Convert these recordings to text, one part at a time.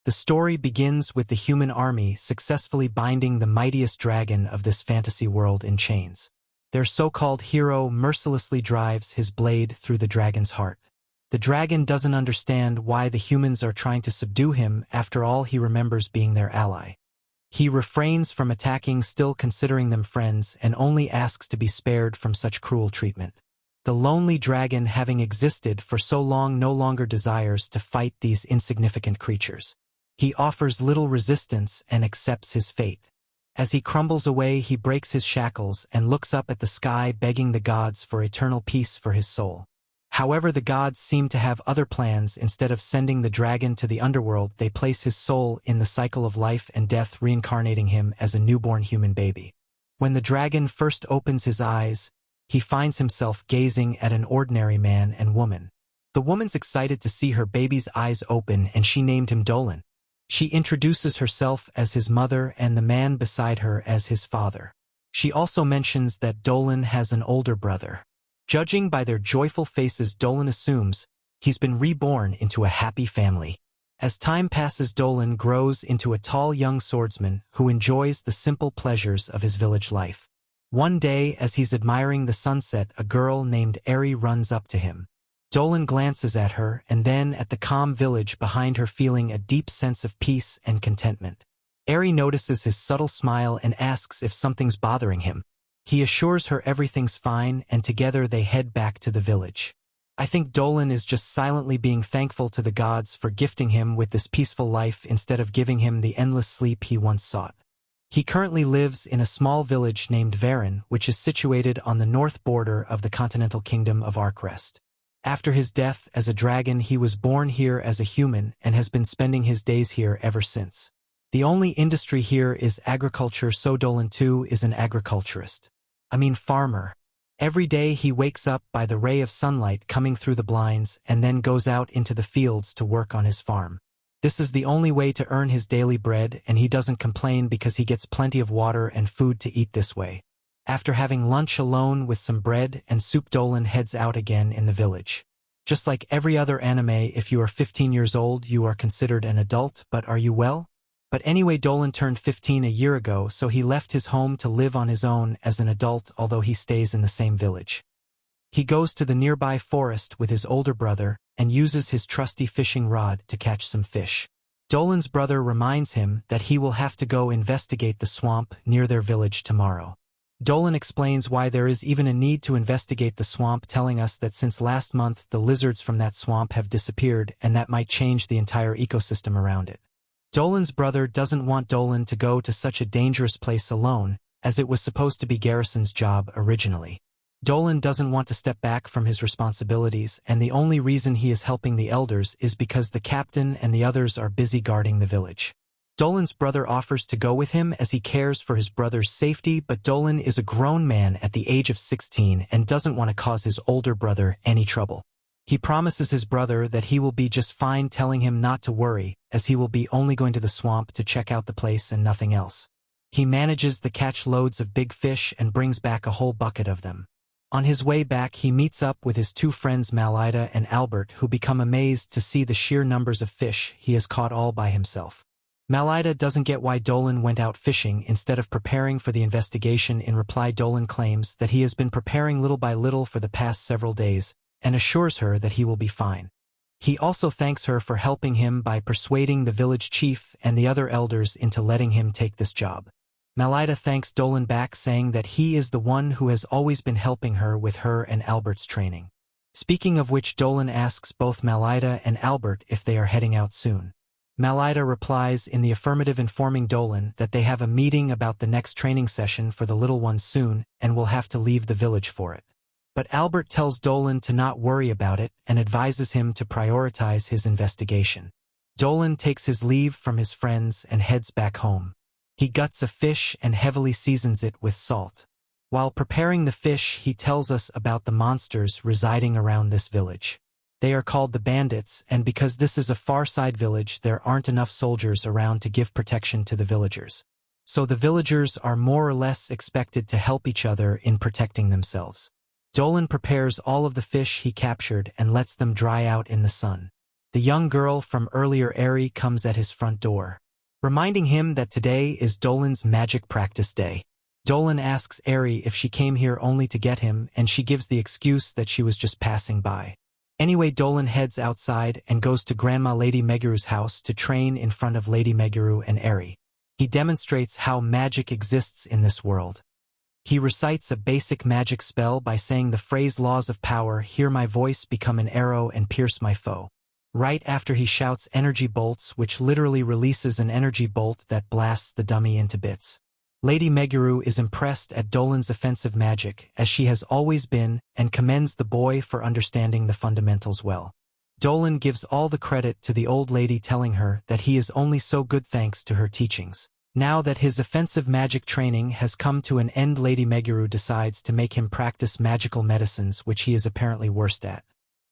The story begins with the human army successfully binding the mightiest dragon of this fantasy world in chains. Their so-called hero mercilessly drives his blade through the dragon's heart. The dragon doesn't understand why the humans are trying to subdue him. After all, he remembers being their ally. He refrains from attacking, still considering them friends, and only asks to be spared from such cruel treatment. The lonely dragon, having existed for so long, no longer desires to fight these insignificant creatures. He offers little resistance and accepts his fate. As he crumbles away, he breaks his shackles and looks up at the sky, begging the gods for eternal peace for his soul. However, the gods seem to have other plans. Instead of sending the dragon to the underworld, they place his soul in the cycle of life and death, reincarnating him as a newborn human baby. When the dragon first opens his eyes, he finds himself gazing at an ordinary man and woman. The woman's excited to see her baby's eyes open, and she named him Dolan. She introduces herself as his mother and the man beside her as his father. She also mentions that Dolan has an older brother. Judging by their joyful faces, Dolan assumes he's been reborn into a happy family. As time passes, Dolan grows into a tall young swordsman who enjoys the simple pleasures of his village life. One day, as he's admiring the sunset, a girl named Eri runs up to him. Dolan glances at her and then at the calm village behind her, feeling a deep sense of peace and contentment. Eri notices his subtle smile and asks if something's bothering him. He assures her everything's fine, and together they head back to the village. I think Dolan is just silently being thankful to the gods for gifting him with this peaceful life instead of giving him the endless sleep he once sought. He currently lives in a small village named Verun, which is situated on the north border of the continental kingdom of Arcrest. After his death as a dragon, he was born here as a human and has been spending his days here ever since. The only industry here is agriculture, so Dolan too is an agriculturist. Farmer. Every day he wakes up by the ray of sunlight coming through the blinds and then goes out into the fields to work on his farm. This is the only way to earn his daily bread, and he doesn't complain because he gets plenty of water and food to eat this way. After having lunch alone with some bread and soup, Dolan heads out again in the village. Just like every other anime, if you are 15 years old, you are considered an adult, but are you well? But anyway, Dolan turned 15 a year ago, so he left his home to live on his own as an adult, although he stays in the same village. He goes to the nearby forest with his older brother and uses his trusty fishing rod to catch some fish. Dolan's brother reminds him that he will have to go investigate the swamp near their village tomorrow. Dolan explains why there is even a need to investigate the swamp, telling us that since last month the lizards from that swamp have disappeared, and that might change the entire ecosystem around it. Dolan's brother doesn't want Dolan to go to such a dangerous place alone, as it was supposed to be Garrison's job originally. Dolan doesn't want to step back from his responsibilities, and the only reason he is helping the elders is because the captain and the others are busy guarding the village. Dolan's brother offers to go with him as he cares for his brother's safety, but Dolan is a grown man at the age of 16 and doesn't want to cause his older brother any trouble. He promises his brother that he will be just fine, telling him not to worry, as he will be only going to the swamp to check out the place and nothing else. He manages to catch loads of big fish and brings back a whole bucket of them. On his way back, he meets up with his two friends Malida and Albert, who become amazed to see the sheer numbers of fish he has caught all by himself. Malida doesn't get why Dolan went out fishing instead of preparing for the investigation. In reply, Dolan claims that he has been preparing little by little for the past several days, and assures her that he will be fine. He also thanks her for helping him by persuading the village chief and the other elders into letting him take this job. Malida thanks Dolan back, saying that he is the one who has always been helping her with her and Albert's training. Speaking of which, Dolan asks both Malida and Albert if they are heading out soon. Malida replies in the affirmative, informing Dolan that they have a meeting about the next training session for the little ones soon and will have to leave the village for it. But Albert tells Dolan to not worry about it and advises him to prioritize his investigation. Dolan takes his leave from his friends and heads back home. He guts a fish and heavily seasons it with salt. While preparing the fish, he tells us about the monsters residing around this village. They are called the bandits, and because this is a far-side village, there aren't enough soldiers around to give protection to the villagers. So the villagers are more or less expected to help each other in protecting themselves. Dolan prepares all of the fish he captured and lets them dry out in the sun. The young girl from earlier Eri comes at his front door, reminding him that today is Dolan's magic practice day. Dolan asks Eri if she came here only to get him, and she gives the excuse that she was just passing by. Anyway, Dolan heads outside and goes to Grandma Lady Meguru's house to train in front of Lady Meguru and Eri. He demonstrates how magic exists in this world. He recites a basic magic spell by saying the phrase "Laws of Power, hear my voice, become an arrow and pierce my foe." Right after he shouts energy bolts, which literally releases an energy bolt that blasts the dummy into bits. Lady Meguru is impressed at Dolan's offensive magic, as she has always been, and commends the boy for understanding the fundamentals well. Dolan gives all the credit to the old lady, telling her that he is only so good thanks to her teachings. Now that his offensive magic training has come to an end, Lady Meguru decides to make him practice magical medicines, which he is apparently worst at.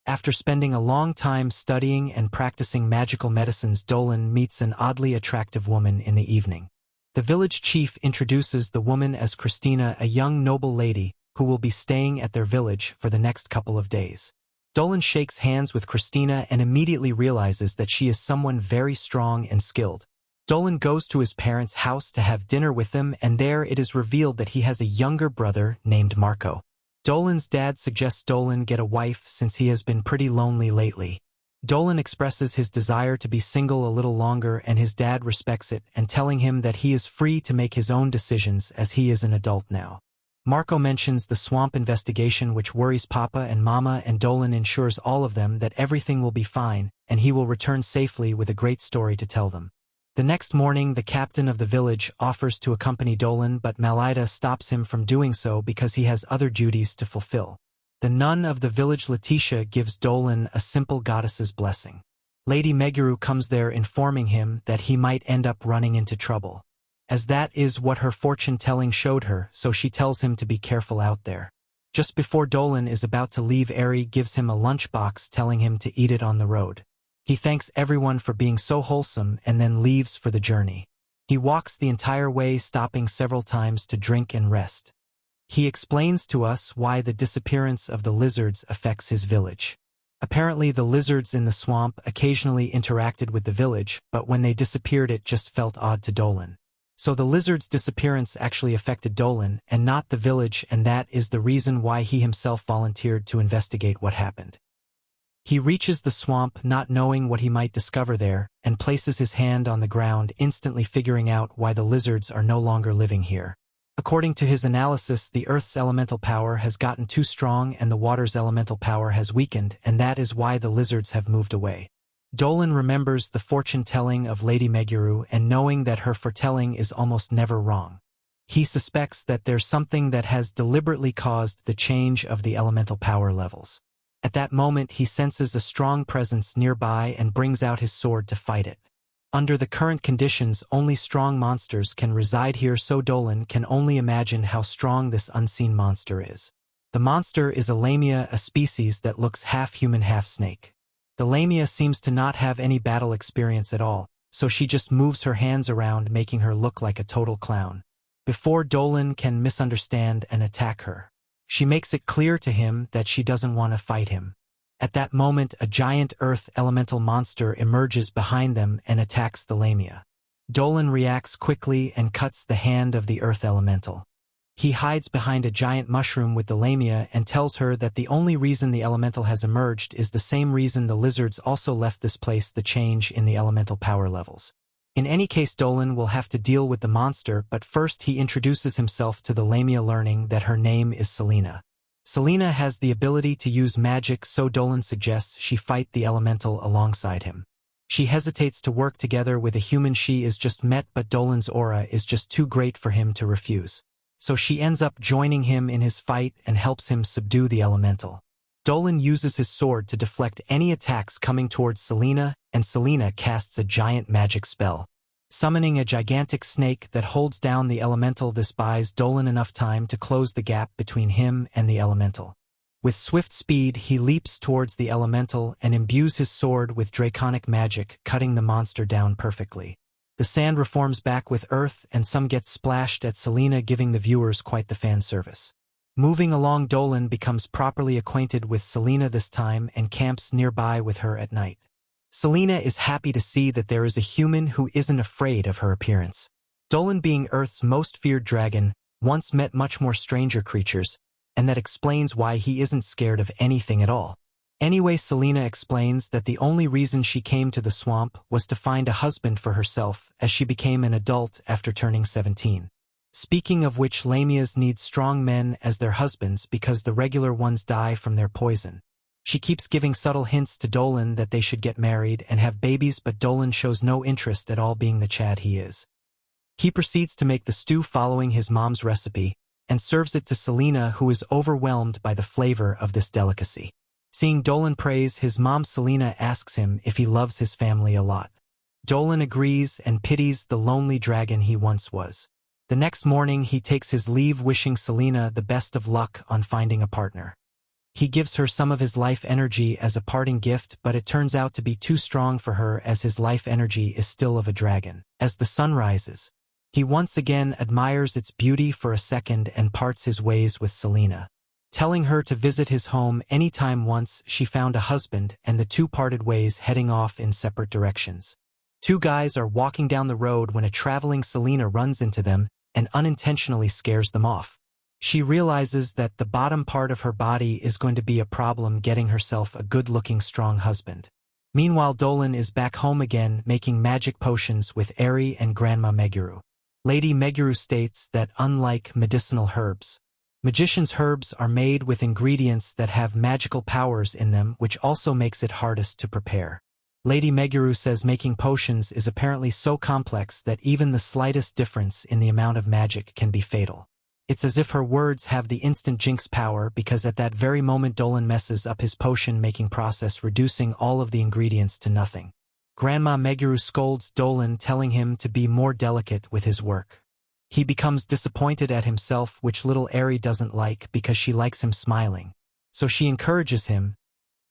After spending a long time studying and practicing magical medicines, Dolan meets an oddly attractive woman in the evening. The village chief introduces the woman as Christina, a young noble lady who will be staying at their village for the next couple of days. Dolan shakes hands with Christina and immediately realizes that she is someone very strong and skilled. Dolan goes to his parents' house to have dinner with them, and there it is revealed that he has a younger brother named Marco. Dolan's dad suggests Dolan get a wife since he has been pretty lonely lately. Dolan expresses his desire to be single a little longer, and his dad respects it and telling him that he is free to make his own decisions as he is an adult now. Marco mentions the swamp investigation, which worries Papa and Mama, and Dolan ensures all of them that everything will be fine and he will return safely with a great story to tell them. The next morning, the captain of the village offers to accompany Dolan, but Malida stops him from doing so because he has other duties to fulfill. The nun of the village, Letitia, gives Dolan a simple goddess's blessing. Lady Meguru comes there, informing him that he might end up running into trouble, as that is what her fortune-telling showed her, so she tells him to be careful out there. Just before Dolan is about to leave, Eri gives him a lunchbox, telling him to eat it on the road. He thanks everyone for being so wholesome and then leaves for the journey. He walks the entire way, stopping several times to drink and rest. He explains to us why the disappearance of the lizards affects his village. Apparently, the lizards in the swamp occasionally interacted with the village, but when they disappeared it just felt odd to Dolan. So the lizard's disappearance actually affected Dolan and not the village, and that is the reason why he himself volunteered to investigate what happened. He reaches the swamp not knowing what he might discover there, and places his hand on the ground, instantly figuring out why the lizards are no longer living here. According to his analysis, the Earth's elemental power has gotten too strong and the water's elemental power has weakened, and that is why the lizards have moved away. Dolan remembers the fortune-telling of Lady Meguru, and knowing that her foretelling is almost never wrong. He suspects that there's something that has deliberately caused the change of the elemental power levels. At that moment, he senses a strong presence nearby and brings out his sword to fight it. Under the current conditions, only strong monsters can reside here, so Dolan can only imagine how strong this unseen monster is. The monster is a Lamia, a species that looks half human, half snake. The Lamia seems to not have any battle experience at all, so she just moves her hands around, making her look like a total clown. Before Dolan can misunderstand and attack her, she makes it clear to him that she doesn't want to fight him. At that moment, a giant earth elemental monster emerges behind them and attacks the Lamia. Dolan reacts quickly and cuts the hand of the earth elemental. He hides behind a giant mushroom with the Lamia and tells her that the only reason the elemental has emerged is the same reason the lizards also left this place: the change in the elemental power levels. In any case, Dolan will have to deal with the monster, but first he introduces himself to the Lamia, learning that her name is Celina. Celina has the ability to use magic, so Dolan suggests she fight the elemental alongside him. She hesitates to work together with a human she is just met, but Dolan's aura is just too great for him to refuse. So she ends up joining him in his fight and helps him subdue the elemental. Dolan uses his sword to deflect any attacks coming towards Celina, and Celina casts a giant magic spell, summoning a gigantic snake that holds down the elemental. This buys Dolan enough time to close the gap between him and the elemental. With swift speed, he leaps towards the elemental and imbues his sword with draconic magic, cutting the monster down perfectly. The sand reforms back with earth, and some gets splashed at Celina, giving the viewers quite the fan service. Moving along, Dolan becomes properly acquainted with Celina this time and camps nearby with her at night. Celina is happy to see that there is a human who isn't afraid of her appearance. Dolan, being Earth's most feared dragon, once met much more stranger creatures, and that explains why he isn't scared of anything at all. Anyway, Celina explains that the only reason she came to the swamp was to find a husband for herself as she became an adult after turning 17. Speaking of which, Lamias need strong men as their husbands because the regular ones die from their poison. She keeps giving subtle hints to Dolan that they should get married and have babies, but Dolan shows no interest at all, being the Chad he is. He proceeds to make the stew following his mom's recipe and serves it to Celina, who is overwhelmed by the flavor of this delicacy. Seeing Dolan praise his mom, Celina asks him if he loves his family a lot. Dolan agrees and pities the lonely dragon he once was. The next morning he takes his leave, wishing Celina the best of luck on finding a partner. He gives her some of his life energy as a parting gift, but it turns out to be too strong for her as his life energy is still of a dragon. As the sun rises, he once again admires its beauty for a second and parts his ways with Celina, telling her to visit his home anytime once she found a husband, and the two parted ways, heading off in separate directions. Two guys are walking down the road when a traveling Celina runs into them and unintentionally scares them off. She realizes that the bottom part of her body is going to be a problem getting herself a good-looking, strong husband. Meanwhile, Dolan is back home again, making magic potions with Eri and Grandma Meguru. Lady Meguru states that unlike medicinal herbs, magicians' herbs are made with ingredients that have magical powers in them, which also makes it hardest to prepare. Lady Meguru says making potions is apparently so complex that even the slightest difference in the amount of magic can be fatal. It's as if her words have the instant jinx power, because at that very moment Dolan messes up his potion-making process, reducing all of the ingredients to nothing. Grandma Meguru scolds Dolan, telling him to be more delicate with his work. He becomes disappointed at himself, which little Eri doesn't like because she likes him smiling. So she encourages him,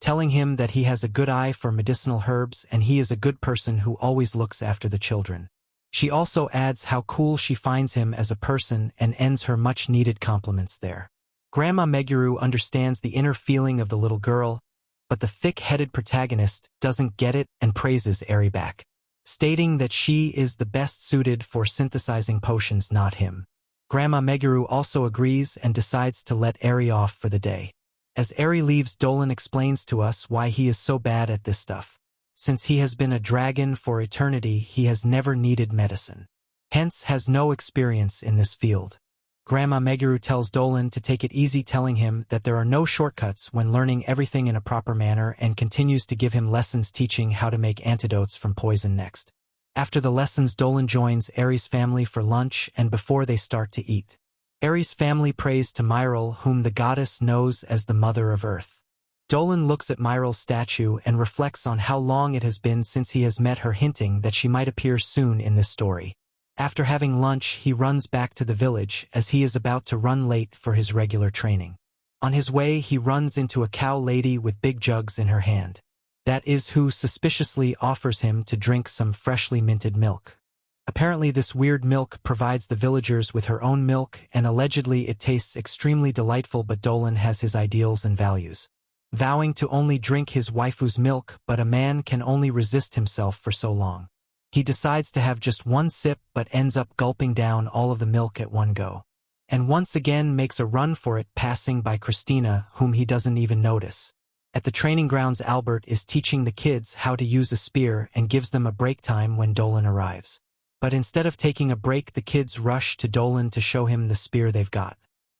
telling him that he has a good eye for medicinal herbs and he is a good person who always looks after the children. She also adds how cool she finds him as a person and ends her much-needed compliments there. Grandma Meguru understands the inner feeling of the little girl, but the thick-headed protagonist doesn't get it and praises Eri back, stating that she is the best suited for synthesizing potions, not him. Grandma Meguru also agrees and decides to let Eri off for the day. As Eri leaves, Dolan explains to us why he is so bad at this stuff. Since he has been a dragon for eternity, he has never needed medicine. Hence has no experience in this field. Grandma Meguru tells Dolan to take it easy, telling him that there are no shortcuts when learning everything in a proper manner, and continues to give him lessons teaching how to make antidotes from poison next. After the lessons, Dolan joins Eri's family for lunch, and before they start to eat, Eri's family prays to Myril, whom the goddess knows as the Mother of Earth. Dolan looks at Myril's statue and reflects on how long it has been since he has met her, hinting that she might appear soon in this story. After having lunch, he runs back to the village as he is about to run late for his regular training. On his way, he runs into a cow lady with big jugs in her hand. That is who suspiciously offers him to drink some freshly minted milk. Apparently this weird milk provides the villagers with her own milk, and allegedly it tastes extremely delightful, but Dolan has his ideals and values, vowing to only drink his waifu's milk, but a man can only resist himself for so long. He decides to have just one sip but ends up gulping down all of the milk at one go, and once again makes a run for it, passing by Christina, whom he doesn't even notice. At the training grounds, Albert is teaching the kids how to use a spear and gives them a break time when Dolan arrives. But instead of taking a break, the kids rush to Dolan to show him the spear they've got,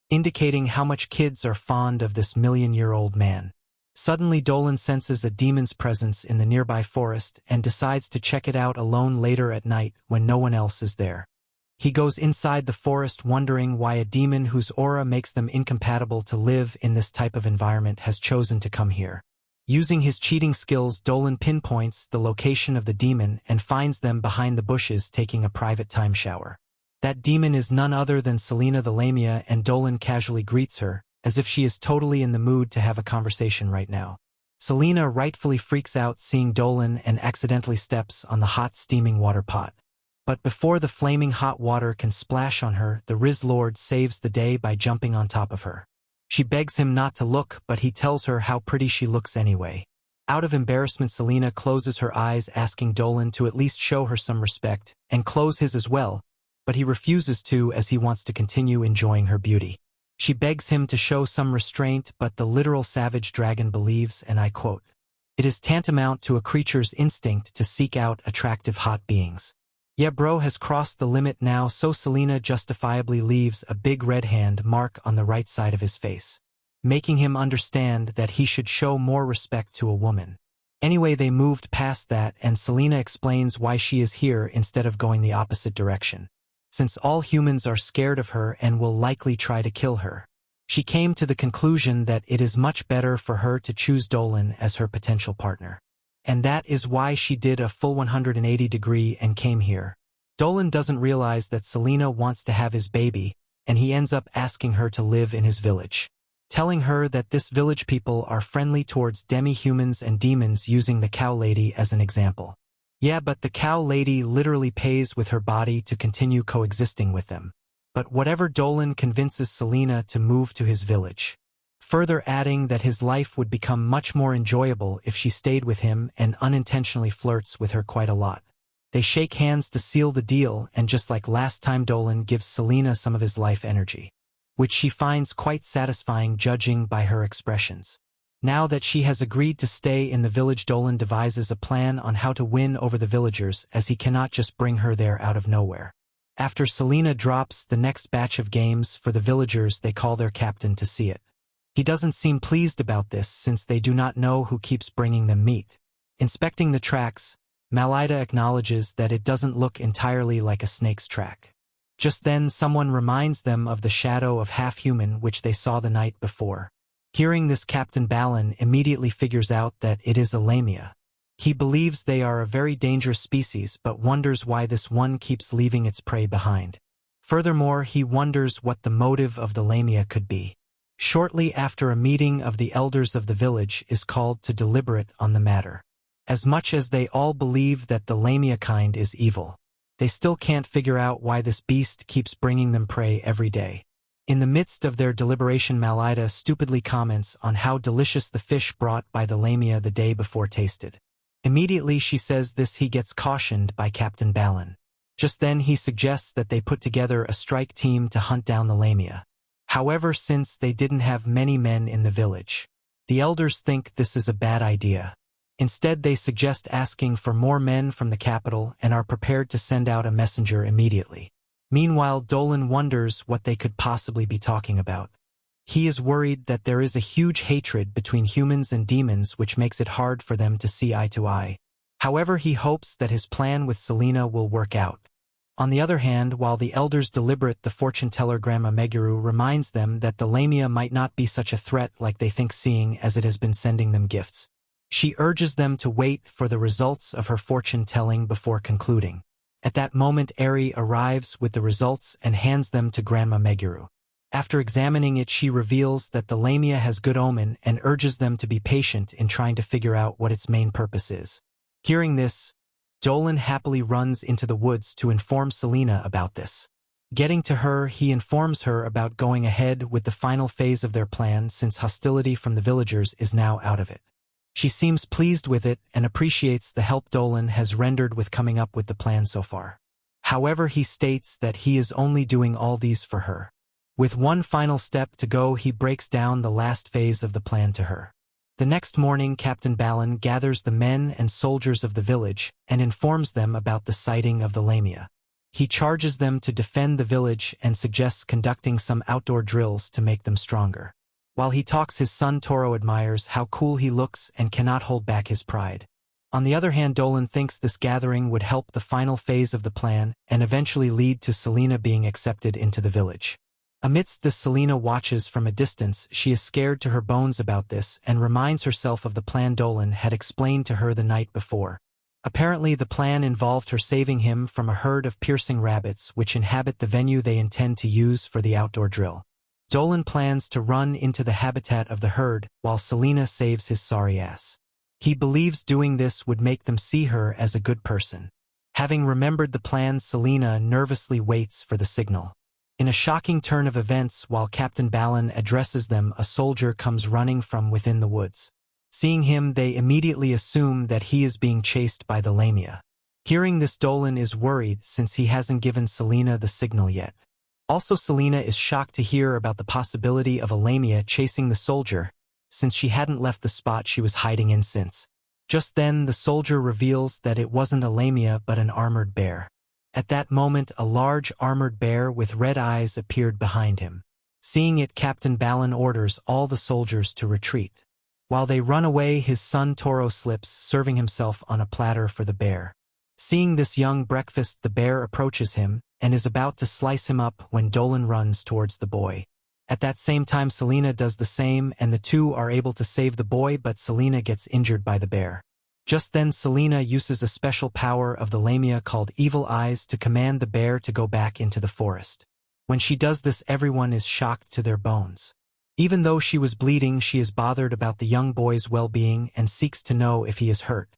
indicating how much kids are fond of this million-year-old man. Suddenly, Dolan senses a demon's presence in the nearby forest and decides to check it out alone later at night when no one else is there. He goes inside the forest, wondering why a demon whose aura makes them incompatible to live in this type of environment has chosen to come here. Using his cheating skills, Dolan pinpoints the location of the demon and finds them behind the bushes taking a private time shower. That demon is none other than Celina the Lamia, and Dolan casually greets her, as if she is totally in the mood to have a conversation right now. Celina rightfully freaks out seeing Dolan and accidentally steps on the hot steaming water pot. But before the flaming hot water can splash on her, the Riz Lord saves the day by jumping on top of her. She begs him not to look, but he tells her how pretty she looks anyway. Out of embarrassment, Celina closes her eyes, asking Dolan to at least show her some respect, and close his as well, but he refuses to as he wants to continue enjoying her beauty. She begs him to show some restraint, but the literal savage dragon believes, and I quote, "It is tantamount to a creature's instinct to seek out attractive hot beings. Yeah, bro has crossed the limit now," so Celina justifiably leaves a big red hand mark on the right side of his face, making him understand that he should show more respect to a woman. Anyway, they moved past that, and Celina explains why she is here instead of going the opposite direction, since all humans are scared of her and will likely try to kill her. She came to the conclusion that it is much better for her to choose Dolan as her potential partner. And that is why she did a full 180-degree and came here. Dolan doesn't realize that Celina wants to have his baby, and he ends up asking her to live in his village, telling her that this village people are friendly towards demi-humans and demons, using the cow lady as an example. Yeah, but the cow lady literally pays with her body to continue coexisting with them. But whatever, Dolan convinces Celina to move to his village, further adding that his life would become much more enjoyable if she stayed with him, and unintentionally flirts with her quite a lot. They shake hands to seal the deal, and just like last time, Dolan gives Celina some of his life energy, which she finds quite satisfying judging by her expressions. Now that she has agreed to stay in the village, Dolan devises a plan on how to win over the villagers, as he cannot just bring her there out of nowhere. After Celina drops the next batch of games for the villagers, they call their captain to see it. He doesn't seem pleased about this, since they do not know who keeps bringing them meat. Inspecting the tracks, Malida acknowledges that it doesn't look entirely like a snake's track. Just then, someone reminds them of the shadow of half-human which they saw the night before. Hearing this, Captain Dolan immediately figures out that it is a Lamia. He believes they are a very dangerous species, but wonders why this one keeps leaving its prey behind. Furthermore, he wonders what the motive of the Lamia could be. Shortly after, a meeting of the elders of the village is called to deliberate on the matter. As much as they all believe that the Lamia kind is evil, they still can't figure out why this beast keeps bringing them prey every day. In the midst of their deliberation, Malida stupidly comments on how delicious the fish brought by the Lamia the day before tasted. Immediately she says this, he gets cautioned by Captain Dolan. Just then he suggests that they put together a strike team to hunt down the Lamia. However, since they didn't have many men in the village, the elders think this is a bad idea. Instead, they suggest asking for more men from the capital and are prepared to send out a messenger immediately. Meanwhile, Dolan wonders what they could possibly be talking about. He is worried that there is a huge hatred between humans and demons, which makes it hard for them to see eye to eye. However, he hopes that his plan with Celina will work out. On the other hand, while the elders deliberate, the fortune-teller Grandma Meguru reminds them that the Lamia might not be such a threat like they think, seeing as it has been sending them gifts. She urges them to wait for the results of her fortune-telling before concluding. At that moment, Eri arrives with the results and hands them to Grandma Meguru. After examining it, she reveals that the Lamia has good omen and urges them to be patient in trying to figure out what its main purpose is. Hearing this, Dolan happily runs into the woods to inform Celina about this. Getting to her, he informs her about going ahead with the final phase of their plan, since hostility from the villagers is now out of it. She seems pleased with it and appreciates the help Dolan has rendered with coming up with the plan so far. However, he states that he is only doing all these for her. With one final step to go, he breaks down the last phase of the plan to her. The next morning, Captain Dolan gathers the men and soldiers of the village and informs them about the sighting of the Lamia. He charges them to defend the village and suggests conducting some outdoor drills to make them stronger. While he talks, his son Toro admires how cool he looks and cannot hold back his pride. On the other hand, Dolan thinks this gathering would help the final phase of the plan and eventually lead to Celina being accepted into the village. Amidst this, Celina watches from a distance. She is scared to her bones about this and reminds herself of the plan Dolan had explained to her the night before. Apparently, the plan involved her saving him from a herd of piercing rabbits which inhabit the venue they intend to use for the outdoor drill. Dolan plans to run into the habitat of the herd while Celina saves his sorry ass. He believes doing this would make them see her as a good person. Having remembered the plan, Celina nervously waits for the signal. In a shocking turn of events, while Captain Dolan addresses them, a soldier comes running from within the woods. Seeing him, they immediately assume that he is being chased by the Lamia. Hearing this, Dolan is worried since he hasn't given Celina the signal yet. Also, Celina is shocked to hear about the possibility of a Lamia chasing the soldier, since she hadn't left the spot she was hiding in since. Just then, the soldier reveals that it wasn't a Lamia but an armored bear. At that moment, a large armored bear with red eyes appeared behind him. Seeing it, Captain Balin orders all the soldiers to retreat. While they run away, his son Toro slips, serving himself on a platter for the bear. Seeing this young breakfast, the bear approaches him and is about to slice him up when Dolan runs towards the boy. At that same time, Celina does the same and the two are able to save the boy, but Celina gets injured by the bear. Just then, Celina uses a special power of the Lamia called Evil Eyes to command the bear to go back into the forest. When she does this, everyone is shocked to their bones. Even though she was bleeding, she is bothered about the young boy's well-being and seeks to know if he is hurt.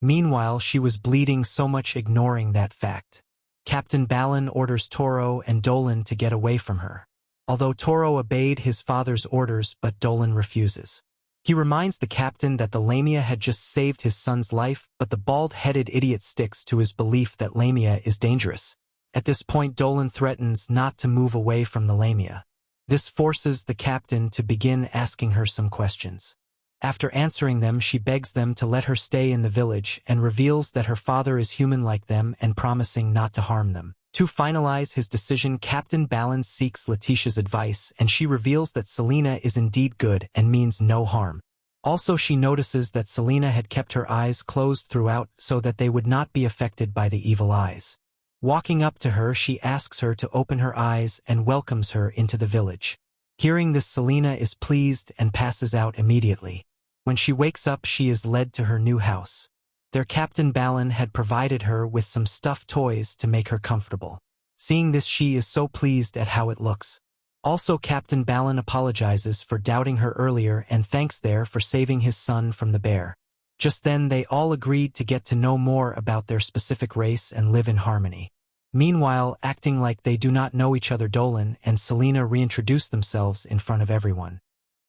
Meanwhile, she was bleeding so much, ignoring that fact. Captain Balin orders Toro and Dolan to get away from her. Although Toro obeyed his father's orders, but Dolan refuses. He reminds the captain that the Lamia had just saved his son's life, but the bald-headed idiot sticks to his belief that Lamia is dangerous. At this point, Dolan threatens not to move away from the Lamia. This forces the captain to begin asking her some questions. After answering them, she begs them to let her stay in the village and reveals that her father is human like them and promising not to harm them. To finalize his decision, Captain Balin seeks Letitia's advice, and she reveals that Celina is indeed good and means no harm. Also, she notices that Celina had kept her eyes closed throughout so that they would not be affected by the evil eyes. Walking up to her, she asks her to open her eyes and welcomes her into the village. Hearing this, Celina is pleased and passes out immediately. When she wakes up, she is led to her new house. Their Captain Balin had provided her with some stuffed toys to make her comfortable. Seeing this, she is so pleased at how it looks. Also, Captain Balin apologizes for doubting her earlier and thanks her for saving his son from the bear. Just then, they all agreed to get to know more about their specific race and live in harmony. Meanwhile, acting like they do not know each other, Dolan and Celina reintroduce themselves in front of everyone.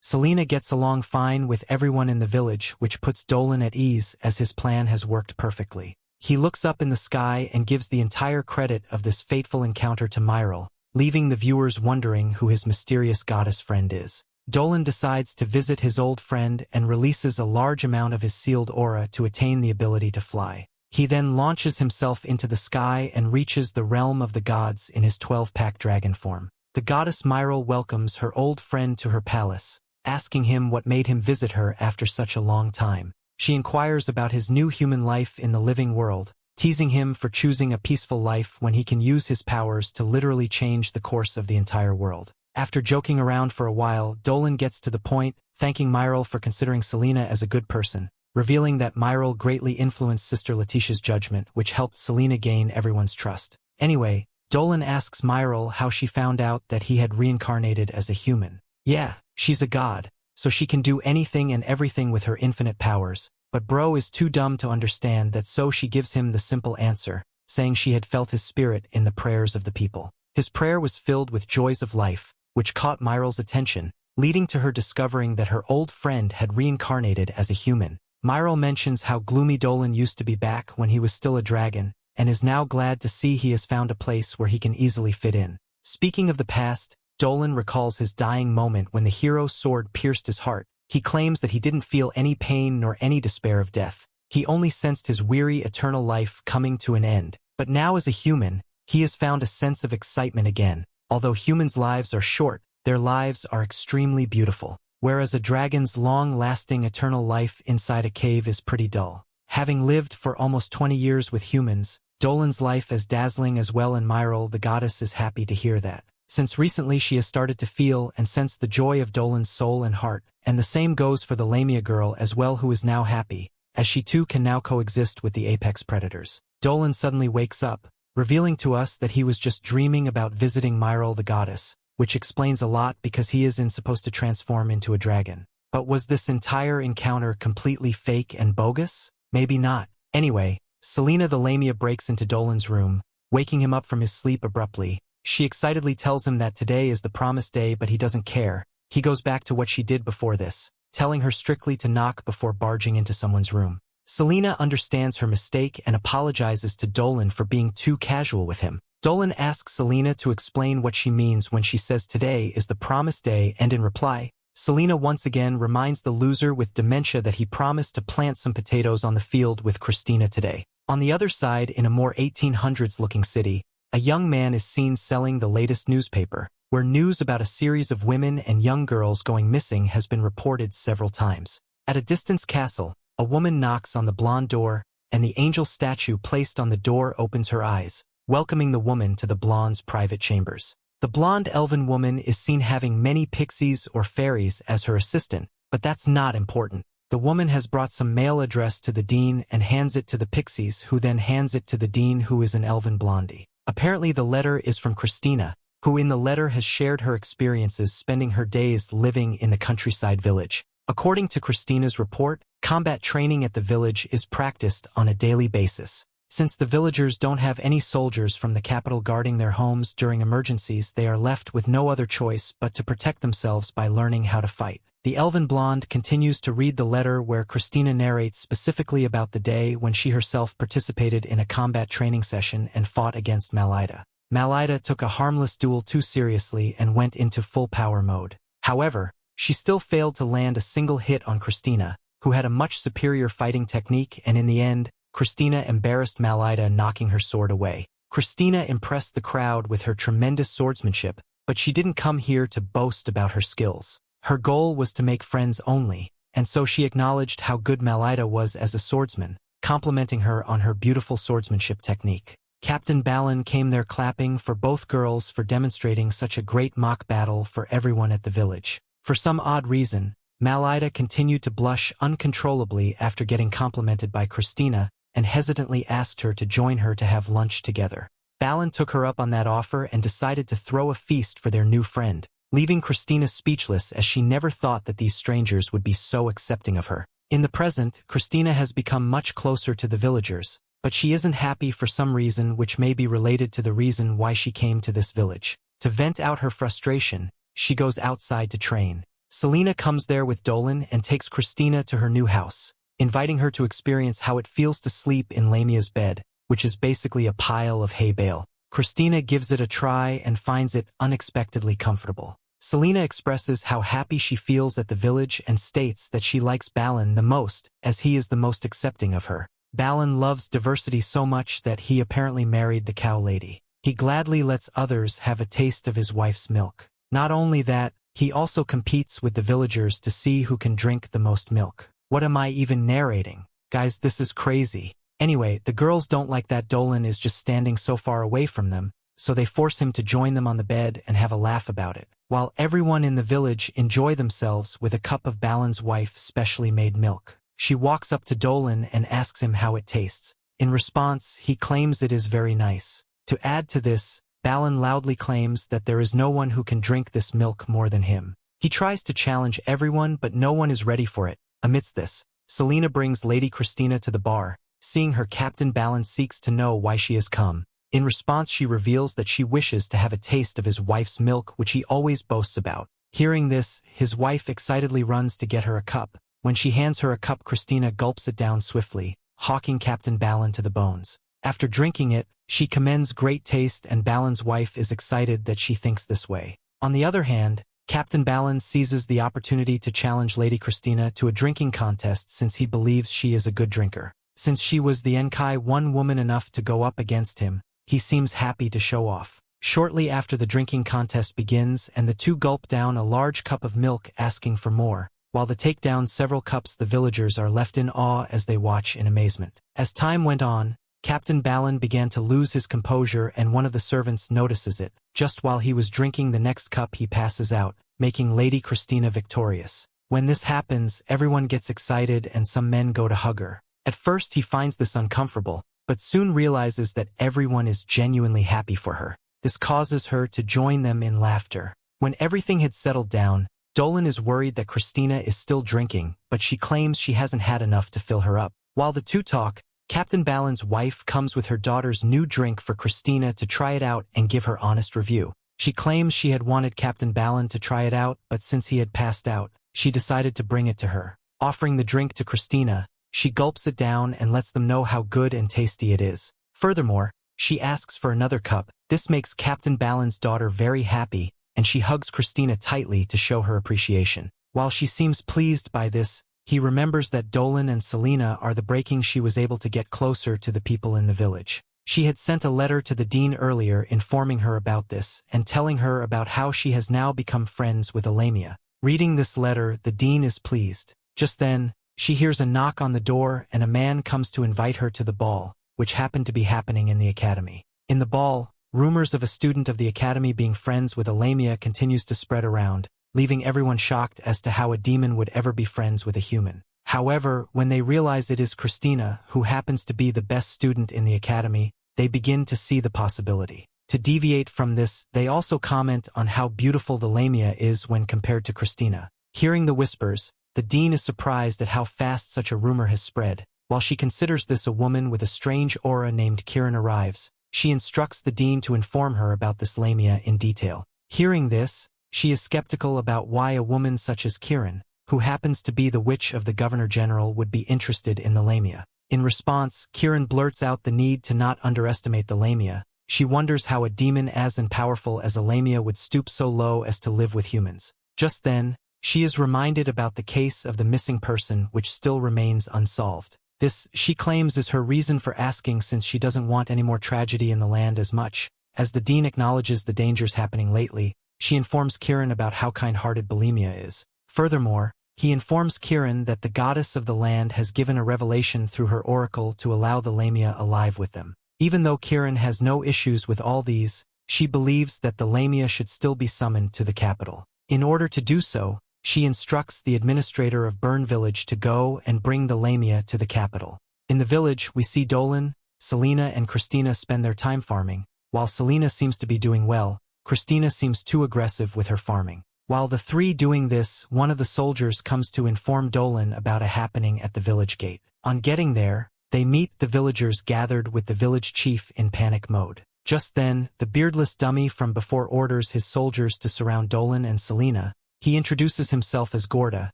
Celina gets along fine with everyone in the village, which puts Dolan at ease as his plan has worked perfectly. He looks up in the sky and gives the entire credit of this fateful encounter to Myril, leaving the viewers wondering who his mysterious goddess friend is. Dolan decides to visit his old friend and releases a large amount of his sealed aura to attain the ability to fly. He then launches himself into the sky and reaches the realm of the gods in his 12-pack dragon form. The goddess Myril welcomes her old friend to her palace, asking him what made him visit her after such a long time. She inquires about his new human life in the living world, teasing him for choosing a peaceful life when he can use his powers to literally change the course of the entire world. After joking around for a while, Dolan gets to the point, thanking Myril for considering Celina as a good person, revealing that Myril greatly influenced Sister Letitia's judgment, which helped Celina gain everyone's trust. Anyway, Dolan asks Myril how she found out that he had reincarnated as a human. Yeah, she's a god, so she can do anything and everything with her infinite powers, but bro is too dumb to understand that, so she gives him the simple answer, saying she had felt his spirit in the prayers of the people. His prayer was filled with joys of life, which caught Myril's attention, leading to her discovering that her old friend had reincarnated as a human. Myril mentions how gloomy Dolan used to be back when he was still a dragon, and is now glad to see he has found a place where he can easily fit in. Speaking of the past, Dolan recalls his dying moment when the hero's sword pierced his heart. He claims that he didn't feel any pain nor any despair of death. He only sensed his weary eternal life coming to an end. But now, as a human, he has found a sense of excitement again. Although humans' lives are short, their lives are extremely beautiful. Whereas a dragon's long-lasting eternal life inside a cave is pretty dull. Having lived for almost 20 years with humans, Dolan's life is dazzling as well, and Myril, the goddess, is happy to hear that, since recently she has started to feel and sense the joy of Dolan's soul and heart, and the same goes for the Lamia girl as well, who is now happy, as she too can now coexist with the apex predators. Dolan suddenly wakes up, revealing to us that he was just dreaming about visiting Myril, the goddess, which explains a lot because he isn't supposed to transform into a dragon. But was this entire encounter completely fake and bogus? Maybe not. Anyway, Celina the Lamia breaks into Dolan's room, waking him up from his sleep abruptly. She excitedly tells him that today is the promised day, but he doesn't care. He goes back to what she did before this. telling her strictly to knock before barging into someone's room. Celina understands her mistake and apologizes to Dolan for being too casual with him. Dolan asks Celina to explain what she means when she says today is the promised day, and in reply, Celina once again reminds the loser with dementia that he promised to plant some potatoes on the field with Christina today. On the other side, in a more 1800s-looking city, a young man is seen selling the latest newspaper, where news about a series of women and young girls going missing has been reported several times. At a distant castle, a woman knocks on the blonde door, and the angel statue placed on the door opens her eyes, welcoming the woman to the blonde's private chambers. The blonde elven woman is seen having many pixies or fairies as her assistant, but that's not important. The woman has brought some mail addressed to the dean and hands it to the pixies, who then hands it to the dean, who is an elven blondie. Apparently the letter is from Christina, who in the letter has shared her experiences spending her days living in the countryside village. According to Christina's report, combat training at the village is practiced on a daily basis. Since the villagers don't have any soldiers from the capital guarding their homes during emergencies, they are left with no other choice but to protect themselves by learning how to fight. The elven blonde continues to read the letter where Christina narrates specifically about the day when she herself participated in a combat training session and fought against Malida. Malida took a harmless duel too seriously and went into full power mode. However, she still failed to land a single hit on Christina, who had a much superior fighting technique, and in the end, Christina embarrassed Malida, knocking her sword away. Christina impressed the crowd with her tremendous swordsmanship, but she didn't come here to boast about her skills. Her goal was to make friends only, and so she acknowledged how good Malida was as a swordsman, complimenting her on her beautiful swordsmanship technique. Captain Dolan came there clapping for both girls for demonstrating such a great mock battle for everyone at the village. For some odd reason, Malida continued to blush uncontrollably after getting complimented by Christina, and hesitantly asked her to join her to have lunch together. Dolan took her up on that offer and decided to throw a feast for their new friend, leaving Christina speechless, as she never thought that these strangers would be so accepting of her. In the present, Christina has become much closer to the villagers, but she isn't happy for some reason which may be related to the reason why she came to this village. To vent out her frustration, she goes outside to train. Celina comes there with Dolan and takes Christina to her new house, inviting her to experience how it feels to sleep in Lamia's bed, which is basically a pile of hay bale. Christina gives it a try and finds it unexpectedly comfortable. Celina expresses how happy she feels at the village and states that she likes Dolan the most, as he is the most accepting of her. Dolan loves diversity so much that he apparently married the cow lady. He gladly lets others have a taste of his wife's milk. Not only that, he also competes with the villagers to see who can drink the most milk. What am I even narrating? Guys, this is crazy. Anyway, the girls don't like that Dolan is just standing so far away from them, so they force him to join them on the bed and have a laugh about it, while everyone in the village enjoy themselves with a cup of Dolan's wife's specially made milk. She walks up to Dolan and asks him how it tastes. In response, he claims it is very nice. To add to this, Dolan loudly claims that there is no one who can drink this milk more than him. He tries to challenge everyone, but no one is ready for it. Amidst this, Celina brings Lady Christina to the bar. Seeing her, Captain Dolan seeks to know why she has come. In response, she reveals that she wishes to have a taste of his wife's milk, which he always boasts about. Hearing this, his wife excitedly runs to get her a cup. When she hands her a cup, Christina gulps it down swiftly, hawking Captain Dolan to the bones. After drinking it, she commends great taste, and Dolan's wife is excited that she thinks this way. On the other hand, Captain Dolan seizes the opportunity to challenge Lady Christina to a drinking contest since he believes she is a good drinker. Since she was the one woman enough to go up against him, he seems happy to show off. Shortly after the drinking contest begins and the two gulp down a large cup of milk, asking for more. While they take down several cups, the villagers are left in awe as they watch in amazement. As time went on, Captain Dolan began to lose his composure, and one of the servants notices it. Just while he was drinking the next cup, he passes out, making Lady Christina victorious. When this happens, everyone gets excited and some men go to hug her. At first he finds this uncomfortable, but soon realizes that everyone is genuinely happy for her. This causes her to join them in laughter. When everything had settled down, Dolan is worried that Christina is still drinking, but she claims she hasn't had enough to fill her up. While the two talk, Captain Dolan's wife comes with her daughter's new drink for Christina to try it out and give her honest review. She claims she had wanted Captain Dolan to try it out, but since he had passed out, she decided to bring it to her. Offering the drink to Christina, she gulps it down and lets them know how good and tasty it is. Furthermore, she asks for another cup. This makes Captain Balin's daughter very happy, and she hugs Christina tightly to show her appreciation. While she seems pleased by this, he remembers that Dolan and Celina are the breaking she was able to get closer to the people in the village. She had sent a letter to the dean earlier informing her about this and telling her about how she has now become friends with Lamia. Reading this letter, the dean is pleased. Just then, she hears a knock on the door and a man comes to invite her to the ball, which happened to be happening in the academy. In the ball, rumors of a student of the academy being friends with Lamia continues to spread around, leaving everyone shocked as to how a demon would ever be friends with a human. However, when they realize it is Christina, who happens to be the best student in the academy, they begin to see the possibility. To deviate from this, they also comment on how beautiful the Lamia is when compared to Christina. Hearing the whispers, the dean is surprised at how fast such a rumor has spread. While she considers this a woman with a strange aura named Kieran arrives, she instructs the dean to inform her about this Lamia in detail. Hearing this, she is skeptical about why a woman such as Kieran, who happens to be the witch of the Governor-General, would be interested in the Lamia. In response, Kieran blurts out the need to not underestimate the Lamia. She wonders how a demon as powerful as a Lamia would stoop so low as to live with humans. Just then, she is reminded about the case of the missing person which still remains unsolved. This, she claims, is her reason for asking, since she doesn't want any more tragedy in the land. As much as the dean acknowledges the dangers happening lately, she informs Kieran about how kind-hearted Lamia is. Furthermore, he informs Kieran that the goddess of the land has given a revelation through her oracle to allow the Lamia alive with them. Even though Kieran has no issues with all these, she believes that the Lamia should still be summoned to the capital. In order to do so, she instructs the administrator of Verun Village to go and bring the Lamia to the capital. In the village, we see Dolan, Celina and Christina spend their time farming. While Celina seems to be doing well, Christina seems too aggressive with her farming. While the three doing this, one of the soldiers comes to inform Dolan about a happening at the village gate. On getting there, they meet the villagers gathered with the village chief in panic mode. Just then, the beardless dummy from before orders his soldiers to surround Dolan and Celina. He introduces himself as Gorda,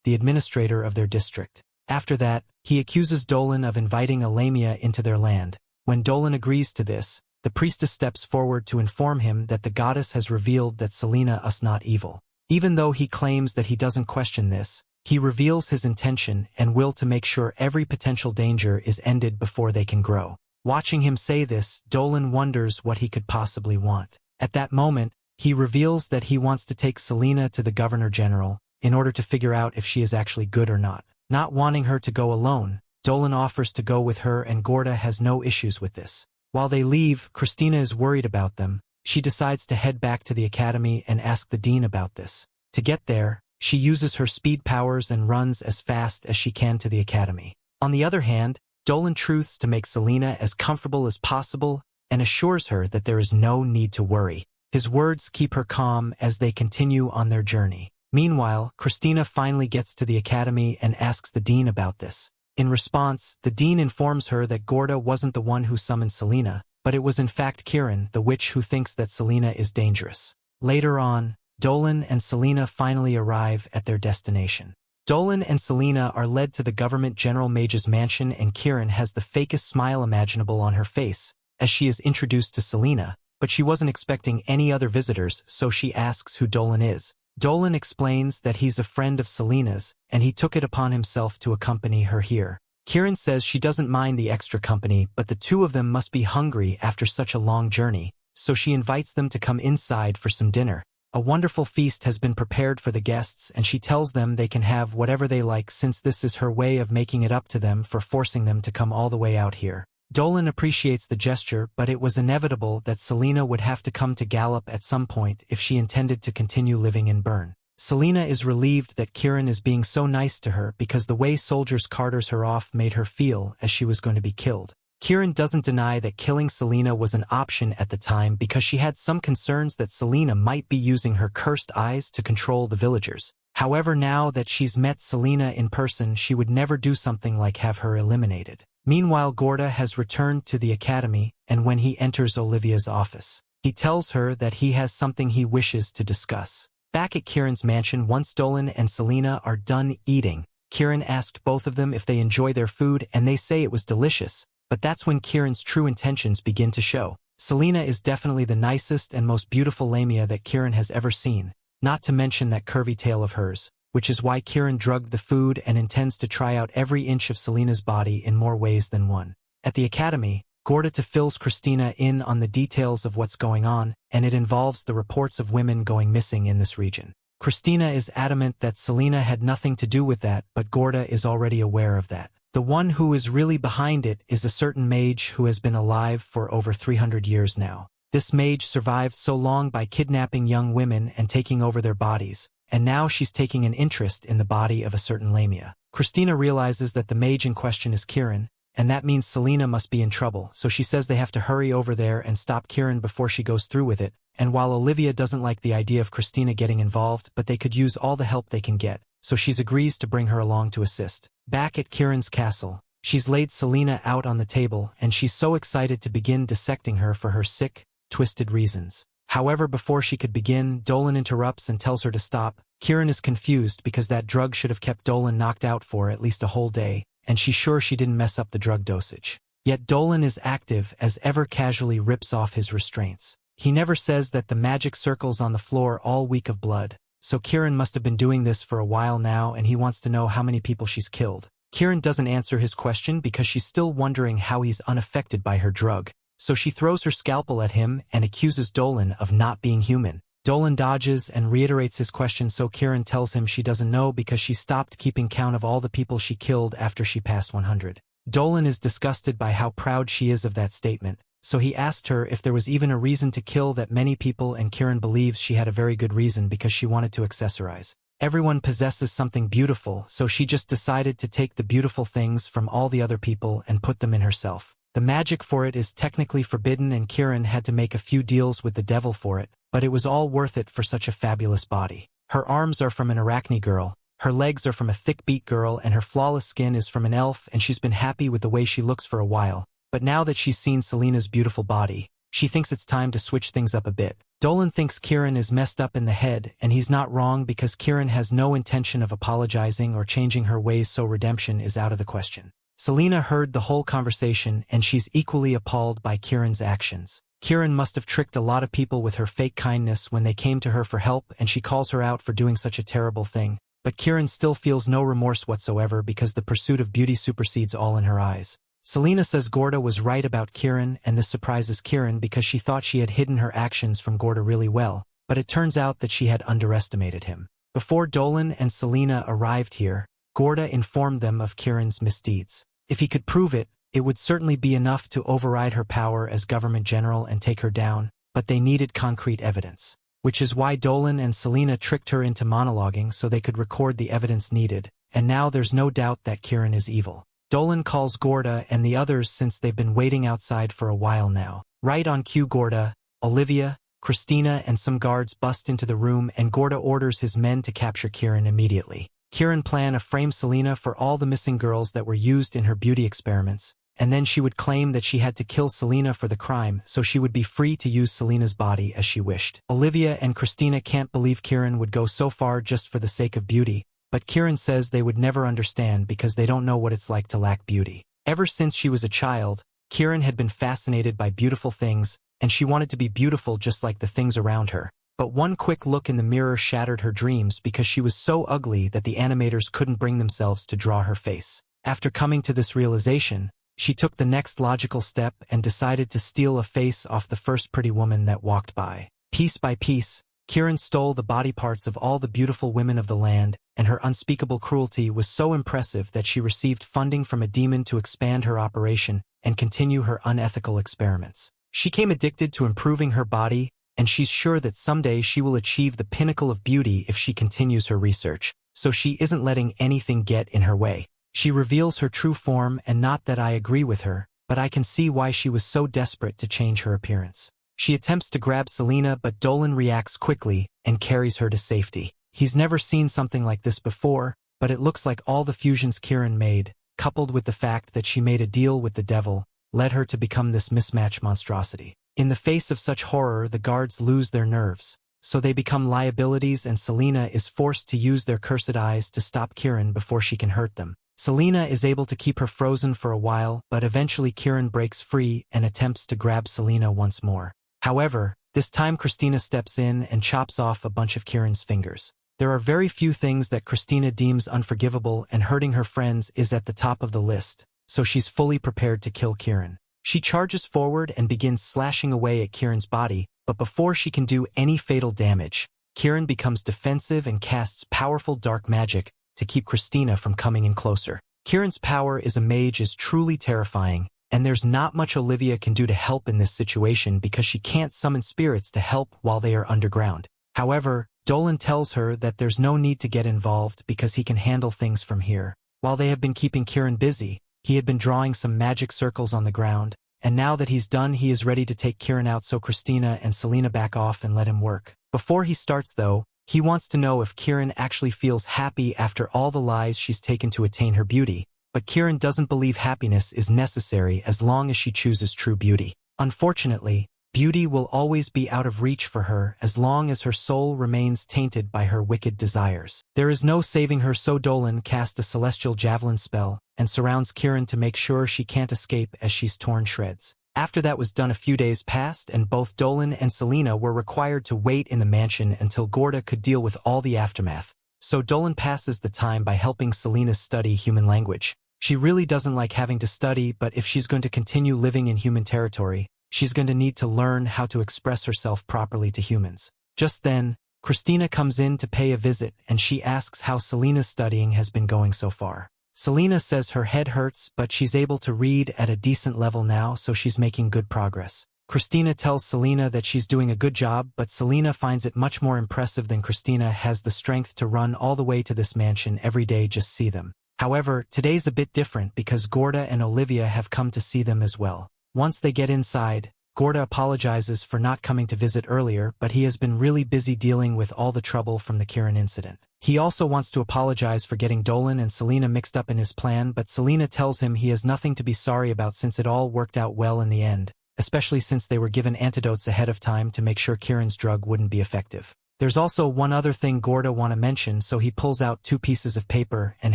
the administrator of their district. After that, he accuses Dolan of inviting a Lamia into their land. When Dolan agrees to this, the priestess steps forward to inform him that the goddess has revealed that Celina is not evil. Even though he claims that he doesn't question this, he reveals his intention and will to make sure every potential danger is ended before they can grow. Watching him say this, Dolan wonders what he could possibly want. At that moment, he reveals that he wants to take Celina to the Governor-General in order to figure out if she is actually good or not. Not wanting her to go alone, Dolan offers to go with her, and Gorda has no issues with this. While they leave, Christina is worried about them. She decides to head back to the academy and ask the dean about this. To get there, she uses her speed powers and runs as fast as she can to the academy. On the other hand, Dolan truths to make Celina as comfortable as possible and assures her that there is no need to worry. His words keep her calm as they continue on their journey. Meanwhile, Christina finally gets to the academy and asks the dean about this. In response, the dean informs her that Gorda wasn't the one who summoned Celina, but it was in fact Kieran, the witch, who thinks that Celina is dangerous. Later on, Dolan and Celina finally arrive at their destination. Dolan and Celina are led to the Government General Mage's mansion, and Kieran has the fakest smile imaginable on her face as she is introduced to Celina, but she wasn't expecting any other visitors, so she asks who Dolan is. Dolan explains that he's a friend of Celina's, and he took it upon himself to accompany her here. Kieran says she doesn't mind the extra company, but the two of them must be hungry after such a long journey, so she invites them to come inside for some dinner. A wonderful feast has been prepared for the guests, and she tells them they can have whatever they like, since this is her way of making it up to them for forcing them to come all the way out here. Dolan appreciates the gesture, but it was inevitable that Celina would have to come to Gallop at some point if she intended to continue living in Bern. Celina is relieved that Kieran is being so nice to her, because the way soldiers carters her off made her feel as she was going to be killed. Kieran doesn't deny that killing Celina was an option at the time, because she had some concerns that Celina might be using her cursed eyes to control the villagers. However, now that she's met Celina in person, she would never do something like have her eliminated. Meanwhile, Gorda has returned to the academy, and when he enters Olivia's office, he tells her that he has something he wishes to discuss. Back at Kieran's mansion, once Dolan and Celina are done eating, Kieran asked both of them if they enjoy their food and they say it was delicious, but that's when Kieran's true intentions begin to show. Celina is definitely the nicest and most beautiful Lamia that Kieran has ever seen, not to mention that curvy tail of hers, which is why Kieran drugged the food and intends to try out every inch of Celina's body in more ways than one. At the academy, Gorda fills Christina in on the details of what's going on, and it involves the reports of women going missing in this region. Christina is adamant that Celina had nothing to do with that, but Gorda is already aware of that. The one who is really behind it is a certain mage who has been alive for over 300 years now. This mage survived so long by kidnapping young women and taking over their bodies, and now she's taking an interest in the body of a certain Lamia. Christina realizes that the mage in question is Kieran, and that means Celina must be in trouble, so she says they have to hurry over there and stop Kieran before she goes through with it, and while Olivia doesn't like the idea of Christina getting involved, but they could use all the help they can get, so she agrees to bring her along to assist. Back at Kieran's castle, she's laid Celina out on the table, and she's so excited to begin dissecting her for her sick, twisted reasons. However, before she could begin, Dolan interrupts and tells her to stop. Kieran is confused because that drug should have kept Dolan knocked out for at least a whole day, and she's sure she didn't mess up the drug dosage. Yet Dolan is active as ever, casually rips off his restraints. He never says that the magic circles on the floor all weak of blood, so Kieran must have been doing this for a while now, and he wants to know how many people she's killed. Kieran doesn't answer his question because she's still wondering how he's unaffected by her drug, so she throws her scalpel at him and accuses Dolan of not being human. Dolan dodges and reiterates his question, so Kieran tells him she doesn't know because she stopped keeping count of all the people she killed after she passed 100. Dolan is disgusted by how proud she is of that statement, so he asked her if there was even a reason to kill that many people, and Kieran believes she had a very good reason because she wanted to accessorize. Everyone possesses something beautiful, so she just decided to take the beautiful things from all the other people and put them in herself. The magic for it is technically forbidden, and Kieran had to make a few deals with the devil for it, but it was all worth it for such a fabulous body. Her arms are from an Arachne girl, her legs are from a thick-beat girl, and her flawless skin is from an elf, and she's been happy with the way she looks for a while. But now that she's seen Celina's beautiful body, she thinks it's time to switch things up a bit. Dolan thinks Kieran is messed up in the head, and he's not wrong because Kieran has no intention of apologizing or changing her ways, so redemption is out of the question. Celina heard the whole conversation, and she's equally appalled by Kieran's actions. Kieran must have tricked a lot of people with her fake kindness when they came to her for help, and she calls her out for doing such a terrible thing. But Kieran still feels no remorse whatsoever because the pursuit of beauty supersedes all in her eyes. Celina says Gorda was right about Kieran, and this surprises Kieran because she thought she had hidden her actions from Gorda really well, but it turns out that she had underestimated him. Before Dolan and Celina arrived here, Gorda informed them of Kieran's misdeeds. If he could prove it, it would certainly be enough to override her power as government general and take her down, but they needed concrete evidence. Which is why Dolan and Celina tricked her into monologuing so they could record the evidence needed, and now there's no doubt that Kieran is evil. Dolan calls Gorda and the others since they've been waiting outside for a while now. Right on cue, Gorda, Olivia, Christina and some guards bust into the room, and Gorda orders his men to capture Kieran immediately. Kieran plans to frame Celina for all the missing girls that were used in her beauty experiments, and then she would claim that she had to kill Celina for the crime so she would be free to use Celina's body as she wished. Olivia and Christina can't believe Kieran would go so far just for the sake of beauty, but Kieran says they would never understand because they don't know what it's like to lack beauty. Ever since she was a child, Kieran had been fascinated by beautiful things, and she wanted to be beautiful just like the things around her. But one quick look in the mirror shattered her dreams because she was so ugly that the animators couldn't bring themselves to draw her face. After coming to this realization, she took the next logical step and decided to steal a face off the first pretty woman that walked by. Piece by piece, Kieran stole the body parts of all the beautiful women of the land, and her unspeakable cruelty was so impressive that she received funding from a demon to expand her operation and continue her unethical experiments. She became addicted to improving her body, and she's sure that someday she will achieve the pinnacle of beauty if she continues her research, so she isn't letting anything get in her way. She reveals her true form, and not that I agree with her, but I can see why she was so desperate to change her appearance. She attempts to grab Celina, but Dolan reacts quickly and carries her to safety. He's never seen something like this before, but it looks like all the fusions Kieran made, coupled with the fact that she made a deal with the devil, led her to become this mismatched monstrosity. In the face of such horror, the guards lose their nerves. so they become liabilities and Celina is forced to use their cursed eyes to stop Kieran before she can hurt them. Celina is able to keep her frozen for a while, but eventually Kieran breaks free and attempts to grab Celina once more. However, this time Christina steps in and chops off a bunch of Kieran's fingers. There are very few things that Christina deems unforgivable, and hurting her friends is at the top of the list, so she's fully prepared to kill Kieran. She charges forward and begins slashing away at Kieran's body, but before she can do any fatal damage, Kieran becomes defensive and casts powerful dark magic to keep Christina from coming in closer. Kieran's power as a mage is truly terrifying, and there's not much Olivia can do to help in this situation because she can't summon spirits to help while they are underground. However, Dolan tells her that there's no need to get involved because he can handle things from here. While they have been keeping Kieran busy, he had been drawing some magic circles on the ground, and now that he's done he is ready to take Kieran out so Christina and Celina back off and let him work. Before he starts though, he wants to know if Kieran actually feels happy after all the lies she's taken to attain her beauty, but Kieran doesn't believe happiness is necessary as long as she chooses true beauty. Unfortunately, beauty will always be out of reach for her as long as her soul remains tainted by her wicked desires. There is no saving her, so Dolan casts a celestial javelin spell and surrounds Kieran to make sure she can't escape as she's torn shreds. After that was done, a few days passed and both Dolan and Celina were required to wait in the mansion until Gorda could deal with all the aftermath. So Dolan passes the time by helping Celina study human language. She really doesn't like having to study, but if she's going to continue living in human territory, she's going to need to learn how to express herself properly to humans. Just then, Christina comes in to pay a visit and she asks how Celina's studying has been going so far. Celina says her head hurts, but she's able to read at a decent level now, so she's making good progress. Christina tells Celina that she's doing a good job, but Celina finds it much more impressive than Christina has the strength to run all the way to this mansion every day just see them. However, today's a bit different because Gorda and Olivia have come to see them as well. Once they get inside, Gorda apologizes for not coming to visit earlier, but he has been really busy dealing with all the trouble from the Kieran incident. He also wants to apologize for getting Dolan and Celina mixed up in his plan, but Celina tells him he has nothing to be sorry about since it all worked out well in the end, especially since they were given antidotes ahead of time to make sure Kieran's drug wouldn't be effective. There's also one other thing Gorda want to mention, so he pulls out 2 pieces of paper and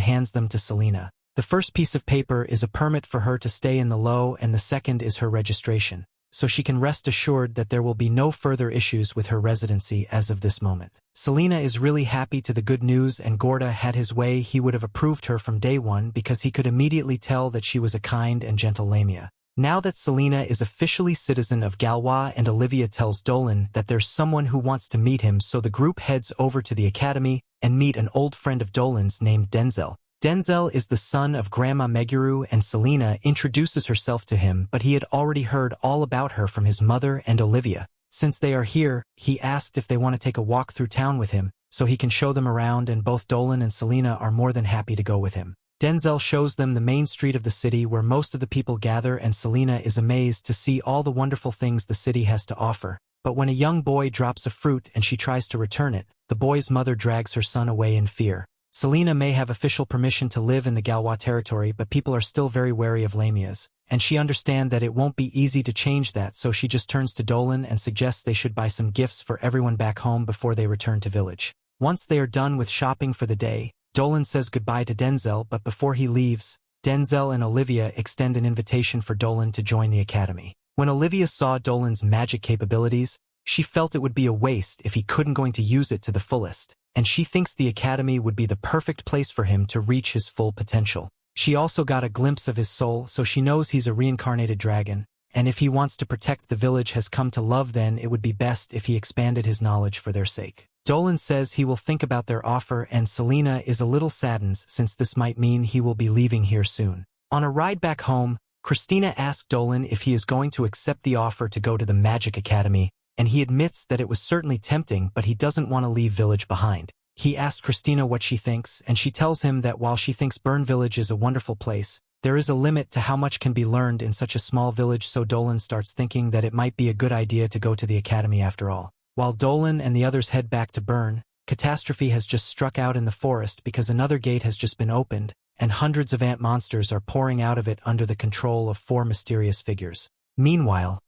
hands them to Celina. The first piece of paper is a permit for her to stay in the Low, and the second is her registration, so she can rest assured that there will be no further issues with her residency as of this moment. Celina is really happy to the good news, and Gorda had his way he would have approved her from day one because he could immediately tell that she was a kind and gentle Lamia. Now that Celina is officially citizen of Galois and Olivia tells Dolan that there's someone who wants to meet him, so the group heads over to the academy and meet an old friend of Dolan's named Denzel. Denzel is the son of Grandma Meguru, and Celina introduces herself to him, but he had already heard all about her from his mother and Olivia. Since they are here, he asked if they want to take a walk through town with him, so he can show them around, and both Dolan and Celina are more than happy to go with him. Denzel shows them the main street of the city where most of the people gather, and Celina is amazed to see all the wonderful things the city has to offer. But when a young boy drops a fruit and she tries to return it, the boy's mother drags her son away in fear. Celina may have official permission to live in the Galois territory, but people are still very wary of Lamias, and she understands that it won't be easy to change that, so she just turns to Dolan and suggests they should buy some gifts for everyone back home before they return to village. Once they are done with shopping for the day, Dolan says goodbye to Denzel, but before he leaves, Denzel and Olivia extend an invitation for Dolan to join the academy. When Olivia saw Dolan's magic capabilities, she felt it would be a waste if he couldn't going to use it to the fullest, and she thinks the academy would be the perfect place for him to reach his full potential. She also got a glimpse of his soul, so she knows he's a reincarnated dragon, and if he wants to protect the village has come to love, then it would be best if he expanded his knowledge for their sake. Dolan says he will think about their offer, and Celina is a little saddened since this might mean he will be leaving here soon. On a ride back home, Christina asks Dolan if he is going to accept the offer to go to the Magic Academy, and he admits that it was certainly tempting, but he doesn't want to leave village behind. He asks Christina what she thinks, and she tells him that while she thinks Burn Village is a wonderful place, there is a limit to how much can be learned in such a small village, so Dolan starts thinking that it might be a good idea to go to the academy after all. While Dolan and the others head back to Burn, catastrophe has just struck out in the forest because another gate has just been opened, and hundreds of ant monsters are pouring out of it under the control of 4 mysterious figures. Meanwhile,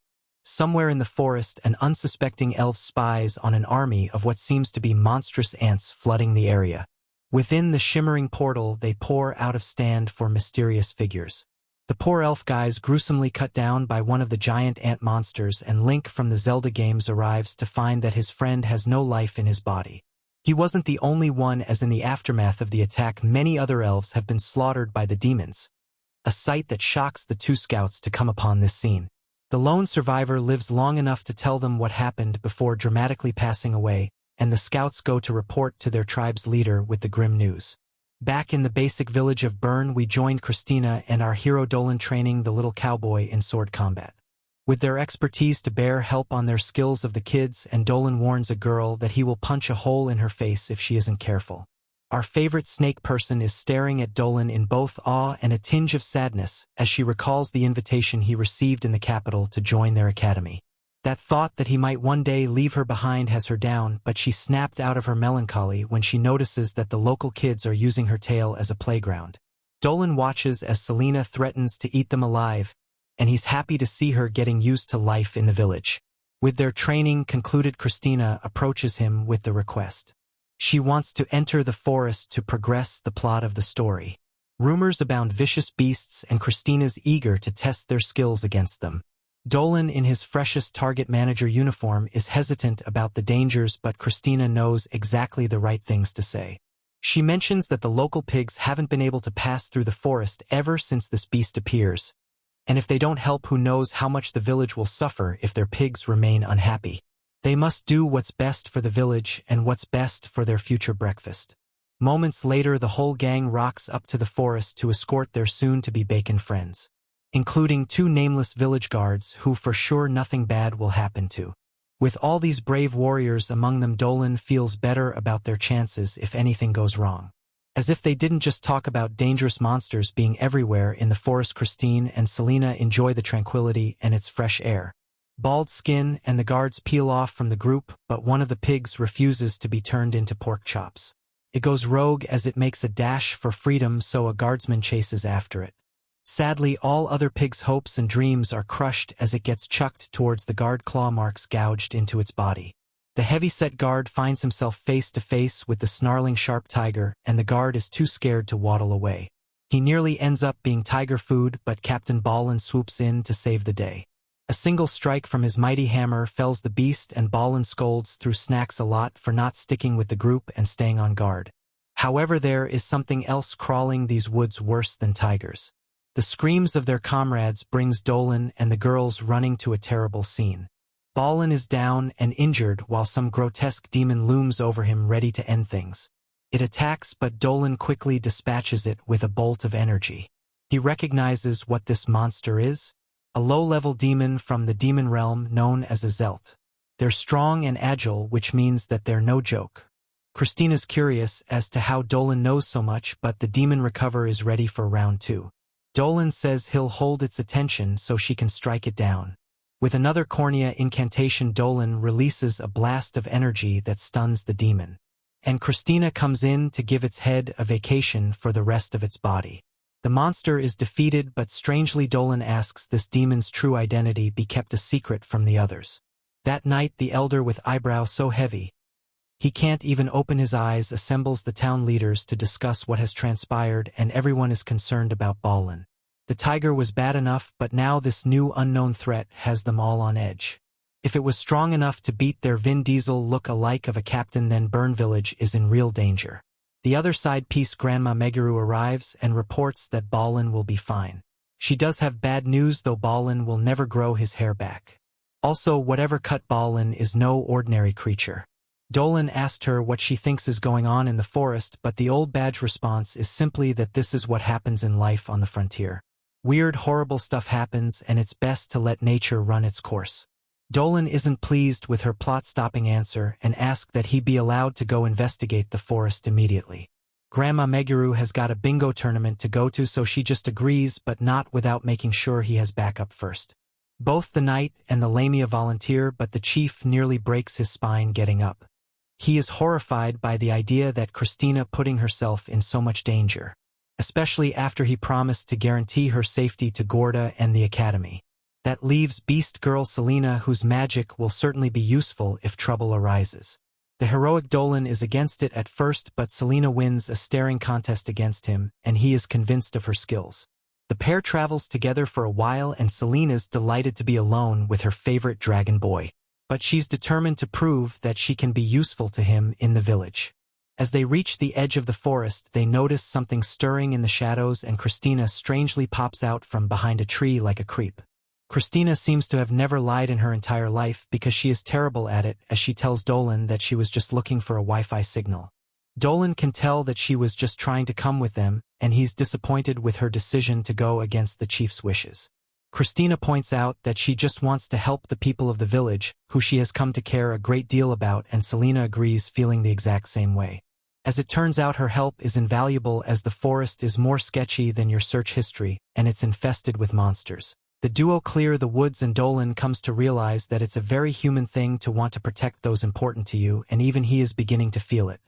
Somewhere in the forest, an unsuspecting elf spies on an army of what seems to be monstrous ants flooding the area. Within the shimmering portal, they pour out of stand for mysterious figures. The poor elf guy's gruesomely cut down by one of the giant ant monsters, and Link from the Zelda games arrives to find that his friend has no life in his body. He wasn't the only one, as in the aftermath of the attack many other elves have been slaughtered by the demons. A sight that shocks the two scouts to come upon this scene. The lone survivor lives long enough to tell them what happened before dramatically passing away, and the scouts go to report to their tribe's leader with the grim news. Back in the basic village of Bern, we joined Christina and our hero Dolan training the little cowboy in sword combat. With their expertise to bear help on their skills of the kids, and Dolan warns a girl that he will punch a hole in her face if she isn't careful. Our favorite snake person is staring at Dolan in both awe and a tinge of sadness as she recalls the invitation he received in the capital to join their academy. That thought that he might one day leave her behind has her down, but she snapped out of her melancholy when she notices that the local kids are using her tail as a playground. Dolan watches as Celina threatens to eat them alive, and he's happy to see her getting used to life in the village. With their training concluded, Christina approaches him with the request. She wants to enter the forest to progress the plot of the story. Rumors abound vicious beasts, and Christina's eager to test their skills against them. Dolan, in his freshest target manager uniform, is hesitant about the dangers, but Christina knows exactly the right things to say. She mentions that the local pigs haven't been able to pass through the forest ever since this beast appears, and if they don't help, who knows how much the village will suffer if their pigs remain unhappy. They must do what's best for the village and what's best for their future breakfast. Moments later, the whole gang rocks up to the forest to escort their soon-to-be bacon friends, including two nameless village guards who for sure nothing bad will happen to. With all these brave warriors among them, Dolan feels better about their chances if anything goes wrong. As if they didn't just talk about dangerous monsters being everywhere in the forest, Christine and Celina enjoy the tranquility and its fresh air. Bald Skin and the guards peel off from the group, but one of the pigs refuses to be turned into pork chops. It goes rogue as it makes a dash for freedom, so a guardsman chases after it. Sadly, all other pigs' hopes and dreams are crushed as it gets chucked towards the guard, claw marks gouged into its body. The heavy-set guard finds himself face to face with the snarling sharp tiger, and the guard is too scared to waddle away. He nearly ends up being tiger food, but Captain Dolan swoops in to save the day. A single strike from his mighty hammer fells the beast, and Dolan scolds through Snacks a lot for not sticking with the group and staying on guard. However, there is something else crawling these woods worse than tigers. The screams of their comrades brings Dolan and the girls running to a terrible scene. Dolan is down and injured while some grotesque demon looms over him ready to end things. It attacks, but Dolan quickly dispatches it with a bolt of energy. He recognizes what this monster is: a low-level demon from the demon realm known as a Zelt. They're strong and agile, which means that they're no joke. Christina's curious as to how Dolan knows so much, but the demon recover is ready for round 2. Dolan says he'll hold its attention so she can strike it down. With another cornea incantation, Dolan releases a blast of energy that stuns the demon, and Christina comes in to give its head a vacation for the rest of its body. The monster is defeated, but strangely Dolan asks this demon's true identity be kept a secret from the others. That night, the elder with eyebrow so heavy he can't even open his eyes assembles the town leaders to discuss what has transpired, and everyone is concerned about Dolan. The tiger was bad enough, but now this new unknown threat has them all on edge. If it was strong enough to beat their Vin Diesel look-alike of a captain, then Verun Village is in real danger. The other side piece, Grandma Meguru, arrives and reports that Dolan will be fine. She does have bad news though: Dolan will never grow his hair back. Also, whatever cut Dolan is no ordinary creature. Dolan asked her what she thinks is going on in the forest, but the old badge response is simply that this is what happens in life on the frontier. Weird, horrible stuff happens, and it's best to let nature run its course. Dolan isn't pleased with her plot-stopping answer and asks that he be allowed to go investigate the forest immediately. Grandma Meguru has got a bingo tournament to go to, so she just agrees, but not without making sure he has backup first. Both the knight and the Lamia volunteer, but the chief nearly breaks his spine getting up. He is horrified by the idea that Christina putting herself in so much danger, especially after he promised to guarantee her safety to Gorda and the academy. That leaves beast girl Celina, whose magic will certainly be useful if trouble arises. The heroic Dolan is against it at first, but Celina wins a staring contest against him, and he is convinced of her skills. The pair travels together for a while, and Celina's delighted to be alone with her favorite dragon boy. But she's determined to prove that she can be useful to him in the village. As they reach the edge of the forest, they notice something stirring in the shadows, and Christina strangely pops out from behind a tree like a creep. Christina seems to have never lied in her entire life because she is terrible at it, as she tells Dolan that she was just looking for a Wi-Fi signal. Dolan can tell that she was just trying to come with them, and he's disappointed with her decision to go against the chief's wishes. Christina points out that she just wants to help the people of the village, who she has come to care a great deal about, and Celina agrees, feeling the exact same way. As it turns out, her help is invaluable, as the forest is more sketchy than your search history, and it's infested with monsters. The duo clear the woods, and Dolan comes to realize that it's a very human thing to want to protect those important to you, and even he is beginning to feel it.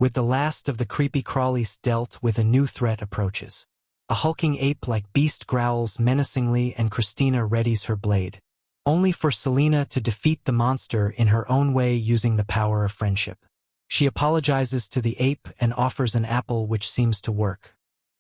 With the last of the creepy crawlies dealt with, a new threat approaches. A hulking ape-like beast growls menacingly, and Christina readies her blade. Only for Celina to defeat the monster in her own way using the power of friendship. She apologizes to the ape and offers an apple, which seems to work.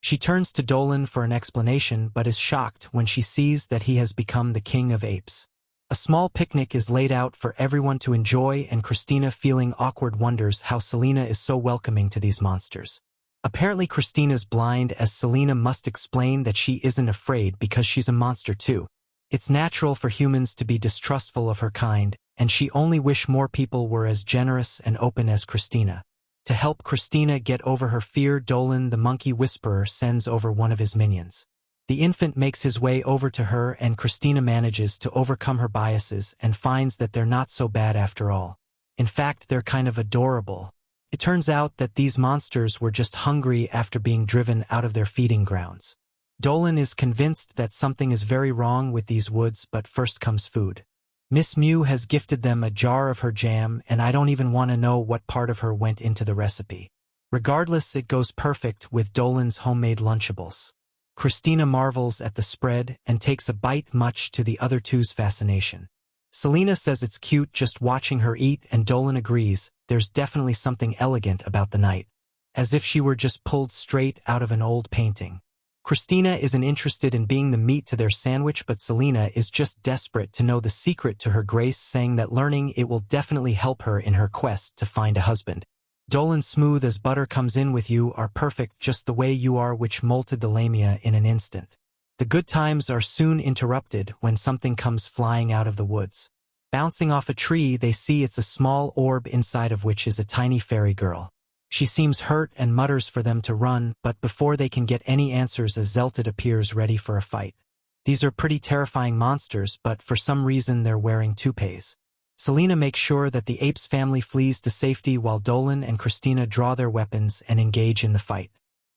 She turns to Dolan for an explanation, but is shocked when she sees that he has become the king of apes. A small picnic is laid out for everyone to enjoy, and Christina, feeling awkward, wonders how Celina is so welcoming to these monsters. Apparently Christina's blind, as Celina must explain that she isn't afraid because she's a monster too. It's natural for humans to be distrustful of her kind, and she only wish more people were as generous and open as Christina. To help Christina get over her fear, Dolan, the monkey whisperer, sends over one of his minions. The infant makes his way over to her, and Christina manages to overcome her biases and finds that they're not so bad after all. In fact, they're kind of adorable. It turns out that these monsters were just hungry after being driven out of their feeding grounds. Dolan is convinced that something is very wrong with these woods, but first comes food. Miss Mew has gifted them a jar of her jam, and I don't even want to know what part of her went into the recipe. Regardless, it goes perfect with Dolan's homemade Lunchables. Christina marvels at the spread and takes a bite, much to the other two's fascination. Celina says it's cute just watching her eat, and Dolan agrees, there's definitely something elegant about the night. As if she were just pulled straight out of an old painting. Christina isn't interested in being the meat to their sandwich, but Celina is just desperate to know the secret to her grace, saying that learning it will definitely help her in her quest to find a husband. Dolan, smooth as butter, comes in with "You are perfect just the way you are," which molted the Lamia in an instant. The good times are soon interrupted when something comes flying out of the woods. Bouncing off a tree, they see it's a small orb, inside of which is a tiny fairy girl. She seems hurt and mutters for them to run, but before they can get any answers, a Zeltid appears ready for a fight. These are pretty terrifying monsters, but for some reason they're wearing toupees. Celina makes sure that the ape's family flees to safety, while Dolan and Christina draw their weapons and engage in the fight.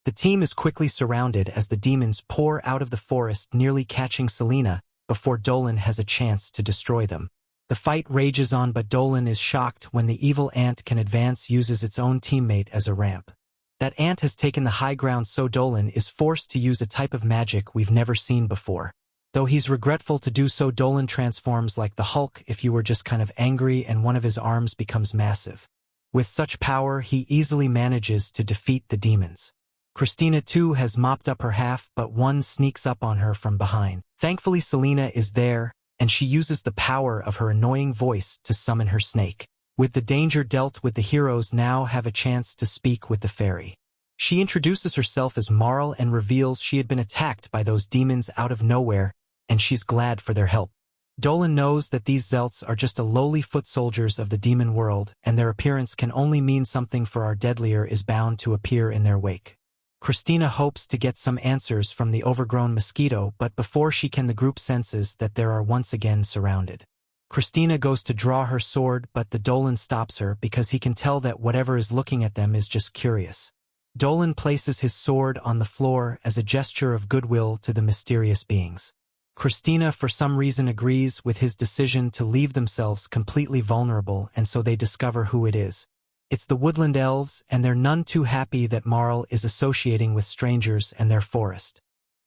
The team is quickly surrounded as the demons pour out of the forest, nearly catching Celina before Dolan has a chance to destroy them. The fight rages on, but Dolan is shocked when the evil ant can advance, uses its own teammate as a ramp. That ant has taken the high ground, so Dolan is forced to use a type of magic we've never seen before. Though he's regretful to do so, Dolan transforms like the Hulk if you were just kind of angry, and one of his arms becomes massive. With such power, he easily manages to defeat the demons. Christina too has mopped up her half, but one sneaks up on her from behind. Thankfully, Celina is there, and she uses the power of her annoying voice to summon her snake. With the danger dealt with, the heroes now have a chance to speak with the fairy. She introduces herself as Marl and reveals she had been attacked by those demons out of nowhere, and she's glad for their help. Dolan knows that these Zelts are just a lowly foot soldiers of the demon world, and their appearance can only mean something, for our deadlier is bound to appear in their wake. Christina hopes to get some answers from the overgrown mosquito, but before she can, the group senses that they are once again surrounded. Christina goes to draw her sword, but the Dolan stops her because he can tell that whatever is looking at them is just curious. Dolan places his sword on the floor as a gesture of goodwill to the mysterious beings. Christina, for some reason, agrees with his decision to leave themselves completely vulnerable, and so they discover who it is. It's the woodland elves, and they're none too happy that Marl is associating with strangers and their forest.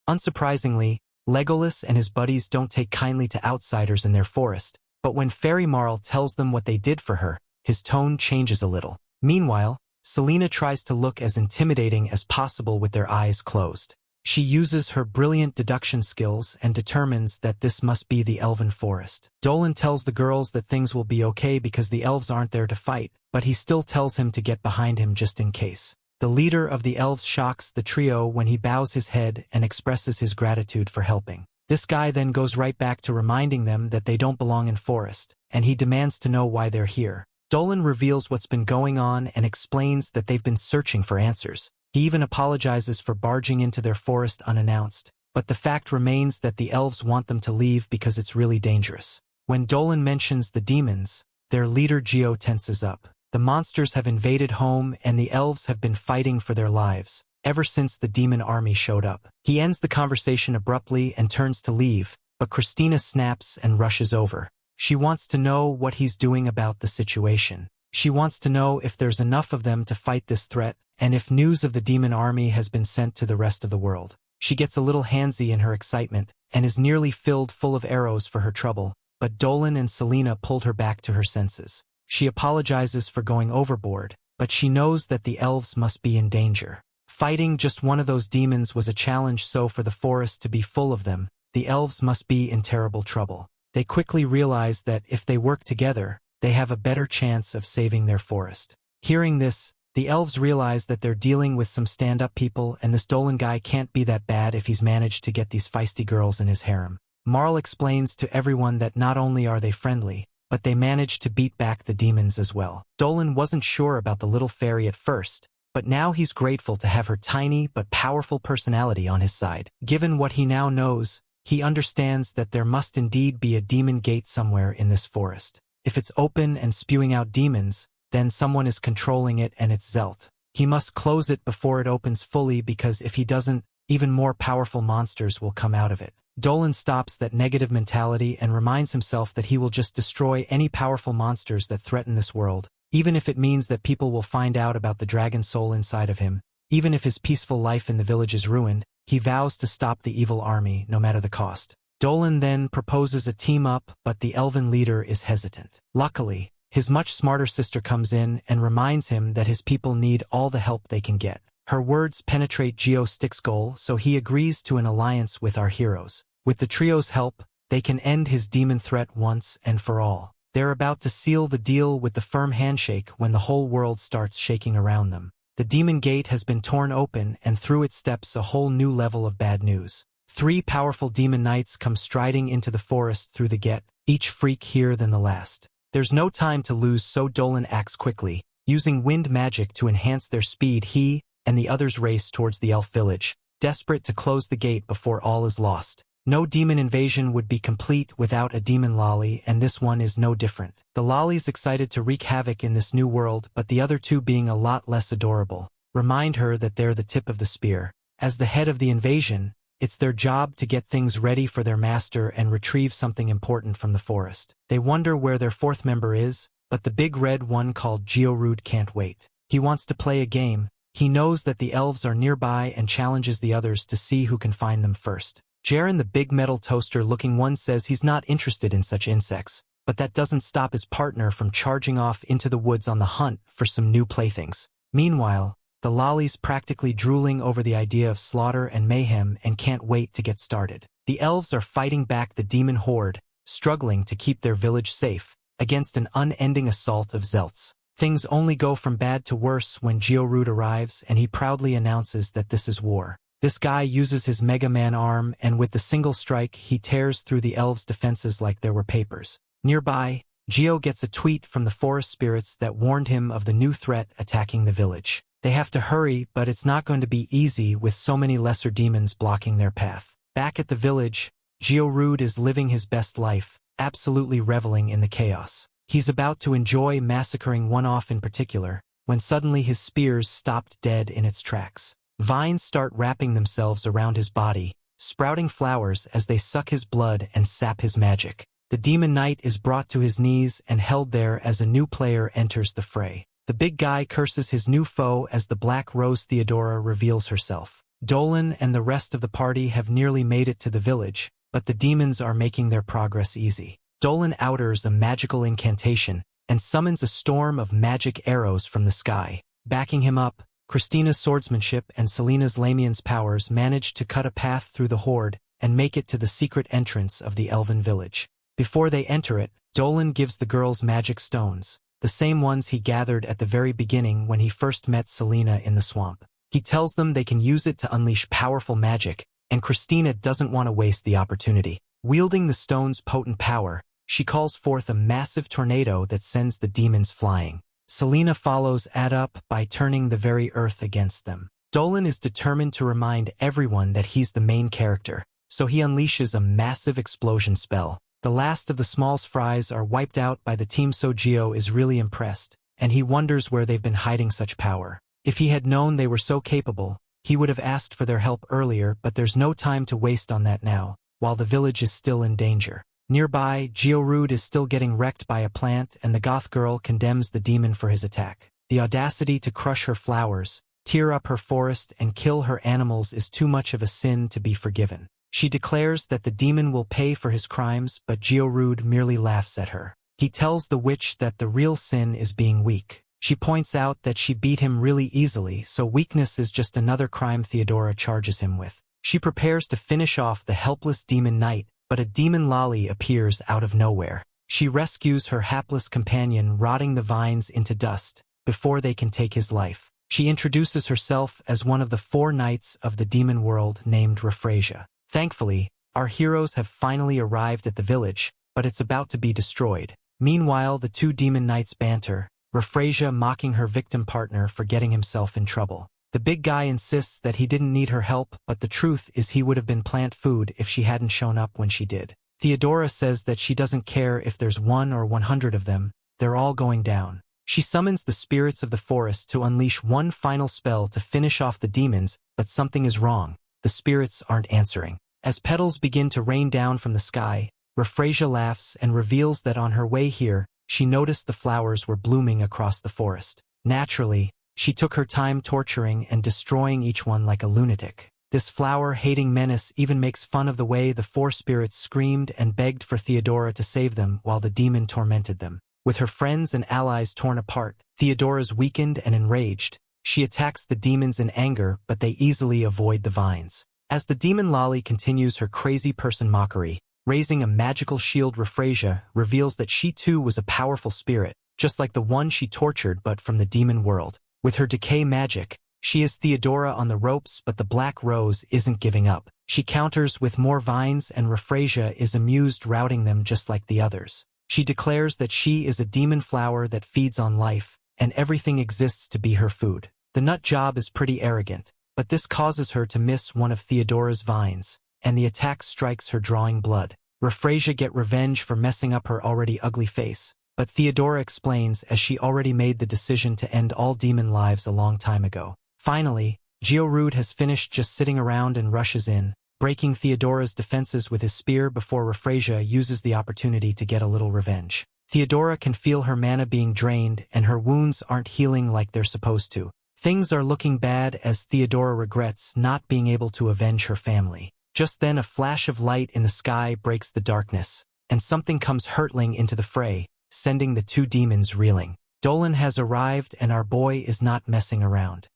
Unsurprisingly, Legolas and his buddies don't take kindly to outsiders in their forest, but when Fairy Marl tells them what they did for her, his tone changes a little. Meanwhile, Celina tries to look as intimidating as possible with their eyes closed. She uses her brilliant deduction skills and determines that this must be the elven forest. Dolan tells the girls that things will be okay because the elves aren't there to fight, but he still tells him to get behind him just in case. The leader of the elves shocks the trio when he bows his head and expresses his gratitude for helping. This guy then goes right back to reminding them that they don't belong in forest, and he demands to know why they're here. Dolan reveals what's been going on and explains that they've been searching for answers. He even apologizes for barging into their forest unannounced, but the fact remains that the elves want them to leave because it's really dangerous. When Dolan mentions the demons, their leader Geo tenses up. The monsters have invaded home and the elves have been fighting for their lives ever since the demon army showed up. He ends the conversation abruptly and turns to leave, but Christina snaps and rushes over. She wants to know what he's doing about the situation. She wants to know if there's enough of them to fight this threat, and if news of the demon army has been sent to the rest of the world. She gets a little handsy in her excitement, and is nearly filled full of arrows for her trouble, but Dolan and Celina pulled her back to her senses. She apologizes for going overboard, but she knows that the elves must be in danger. Fighting just one of those demons was a challenge, so for the forest to be full of them, the elves must be in terrible trouble. They quickly realize that if they work together, they have a better chance of saving their forest. Hearing this, the elves realize that they're dealing with some stand-up people, and this Dolan guy can't be that bad if he's managed to get these feisty girls in his harem. Marl explains to everyone that not only are they friendly, but they managed to beat back the demons as well. Dolan wasn't sure about the little fairy at first, but now he's grateful to have her tiny but powerful personality on his side. Given what he now knows, he understands that there must indeed be a demon gate somewhere in this forest. If it's open and spewing out demons, then someone is controlling it and it's Zelt. He must close it before it opens fully, because if he doesn't, even more powerful monsters will come out of it. Dolan stops that negative mentality and reminds himself that he will just destroy any powerful monsters that threaten this world, even if it means that people will find out about the dragon soul inside of him. Even if his peaceful life in the village is ruined, he vows to stop the evil army, no matter the cost. Dolan then proposes a team-up, but the elven leader is hesitant. Luckily, his much smarter sister comes in and reminds him that his people need all the help they can get. Her words penetrate Geo Stick's goal, so he agrees to an alliance with our heroes. With the trio's help, they can end his demon threat once and for all. They're about to seal the deal with the firm handshake when the whole world starts shaking around them. The demon gate has been torn open, and through it steps a whole new level of bad news. 3 powerful demon knights come striding into the forest through the gate, each freakier than the last. There's no time to lose, so Dolan acts quickly. Using wind magic to enhance their speed, he and the others race towards the elf village, desperate to close the gate before all is lost. No demon invasion would be complete without a demon lolly, and this one is no different. The lolly's excited to wreak havoc in this new world, but the other two, being a lot less adorable, remind her that they're the tip of the spear. As the head of the invasion, it's their job to get things ready for their master and retrieve something important from the forest. They wonder where their 4th member is, but the big red one called Georude can't wait. He wants to play a game. He knows that the elves are nearby and challenges the others to see who can find them first. Jaren, the big metal toaster-looking one, says he's not interested in such insects, but that doesn't stop his partner from charging off into the woods on the hunt for some new playthings. Meanwhile, the lolly's practically drooling over the idea of slaughter and mayhem and can't wait to get started. The elves are fighting back the demon horde, struggling to keep their village safe against an unending assault of Zelts. Things only go from bad to worse when Georude arrives, and he proudly announces that this is war. This guy uses his Mega Man arm, and with the single strike, he tears through the elves' defenses like there were papers. Nearby, Geo gets a tweet from the forest spirits that warned him of the new threat attacking the village. They have to hurry, but it's not going to be easy with so many lesser demons blocking their path. Back at the village, Georude is living his best life, absolutely reveling in the chaos. He's about to enjoy massacring one off in particular, when suddenly his spears stopped dead in its tracks. Vines start wrapping themselves around his body, sprouting flowers as they suck his blood and sap his magic. The demon knight is brought to his knees and held there as a new player enters the fray. The big guy curses his new foe as the Black Rose Theodora reveals herself. Dolan and the rest of the party have nearly made it to the village, but the demons are making their progress easy. Dolan utters a magical incantation and summons a storm of magic arrows from the sky. Backing him up, Christina's swordsmanship and Celina's Lamian's powers manage to cut a path through the horde and make it to the secret entrance of the elven village. Before they enter it, Dolan gives the girls magic stones, the same ones he gathered at the very beginning when he first met Celina in the swamp. He tells them they can use it to unleash powerful magic, and Christina doesn't want to waste the opportunity. Wielding the stone's potent power, she calls forth a massive tornado that sends the demons flying. Celina follows up by turning the very earth against them. Dolan is determined to remind everyone that he's the main character, so he unleashes a massive explosion spell. The last of the small fries are wiped out by the team, so Gio is really impressed, and he wonders where they've been hiding such power. If he had known they were so capable, he would have asked for their help earlier, but there's no time to waste on that now, while the village is still in danger. Nearby, Gio is still getting wrecked by a plant, and the goth girl condemns the demon for his attack. The audacity to crush her flowers, tear up her forest, and kill her animals is too much of a sin to be forgiven. She declares that the demon will pay for his crimes, but Gio merely laughs at her. He tells the witch that the real sin is being weak. She points out that she beat him really easily, so weakness is just another crime Theodora charges him with. She prepares to finish off the helpless demon knight, but a demon lolly appears out of nowhere. She rescues her hapless companion, rotting the vines into dust, before they can take his life. She introduces herself as one of the 4 knights of the demon world named Refrasia. Thankfully, our heroes have finally arrived at the village, but it's about to be destroyed. Meanwhile, the 2 demon knights banter, Refrasia mocking her victim partner for getting himself in trouble. The big guy insists that he didn't need her help, but the truth is he would have been plant food if she hadn't shown up when she did. Theodora says that she doesn't care if there's 1 or 100 of them, they're all going down. She summons the spirits of the forest to unleash one final spell to finish off the demons, but something is wrong. The spirits aren't answering. As petals begin to rain down from the sky, Refrasia laughs and reveals that on her way here, she noticed the flowers were blooming across the forest. Naturally, she took her time torturing and destroying each one like a lunatic. This flower-hating menace even makes fun of the way the 4 spirits screamed and begged for Theodora to save them while the demon tormented them. With her friends and allies torn apart, Theodora's weakened and enraged. She attacks the demons in anger, but they easily avoid the vines. As the demon lolly continues her crazy person mockery, raising a magical shield, Refrasia reveals that she too was a powerful spirit, just like the one she tortured but from the demon world. With her decay magic, she is Theodora on the ropes, but the Black Rose isn't giving up. She counters with more vines, and Refrasia is amused routing them just like the others. She declares that she is a demon flower that feeds on life, and everything exists to be her food. The nut job is pretty arrogant, but this causes her to miss one of Theodora's vines, and the attack strikes her, drawing blood. Refrasia gets revenge for messing up her already ugly face, but Theodora explains as she already made the decision to end all demon lives a long time ago. Finally, Gio has finished just sitting around and rushes in, breaking Theodora's defenses with his spear before Refrasia uses the opportunity to get a little revenge. Theodora can feel her mana being drained and her wounds aren't healing like they're supposed to. Things are looking bad as Theodora regrets not being able to avenge her family. Just then a flash of light in the sky breaks the darkness, and something comes hurtling into the fray, sending the 2 demons reeling. Dolan has arrived and our boy is not messing around.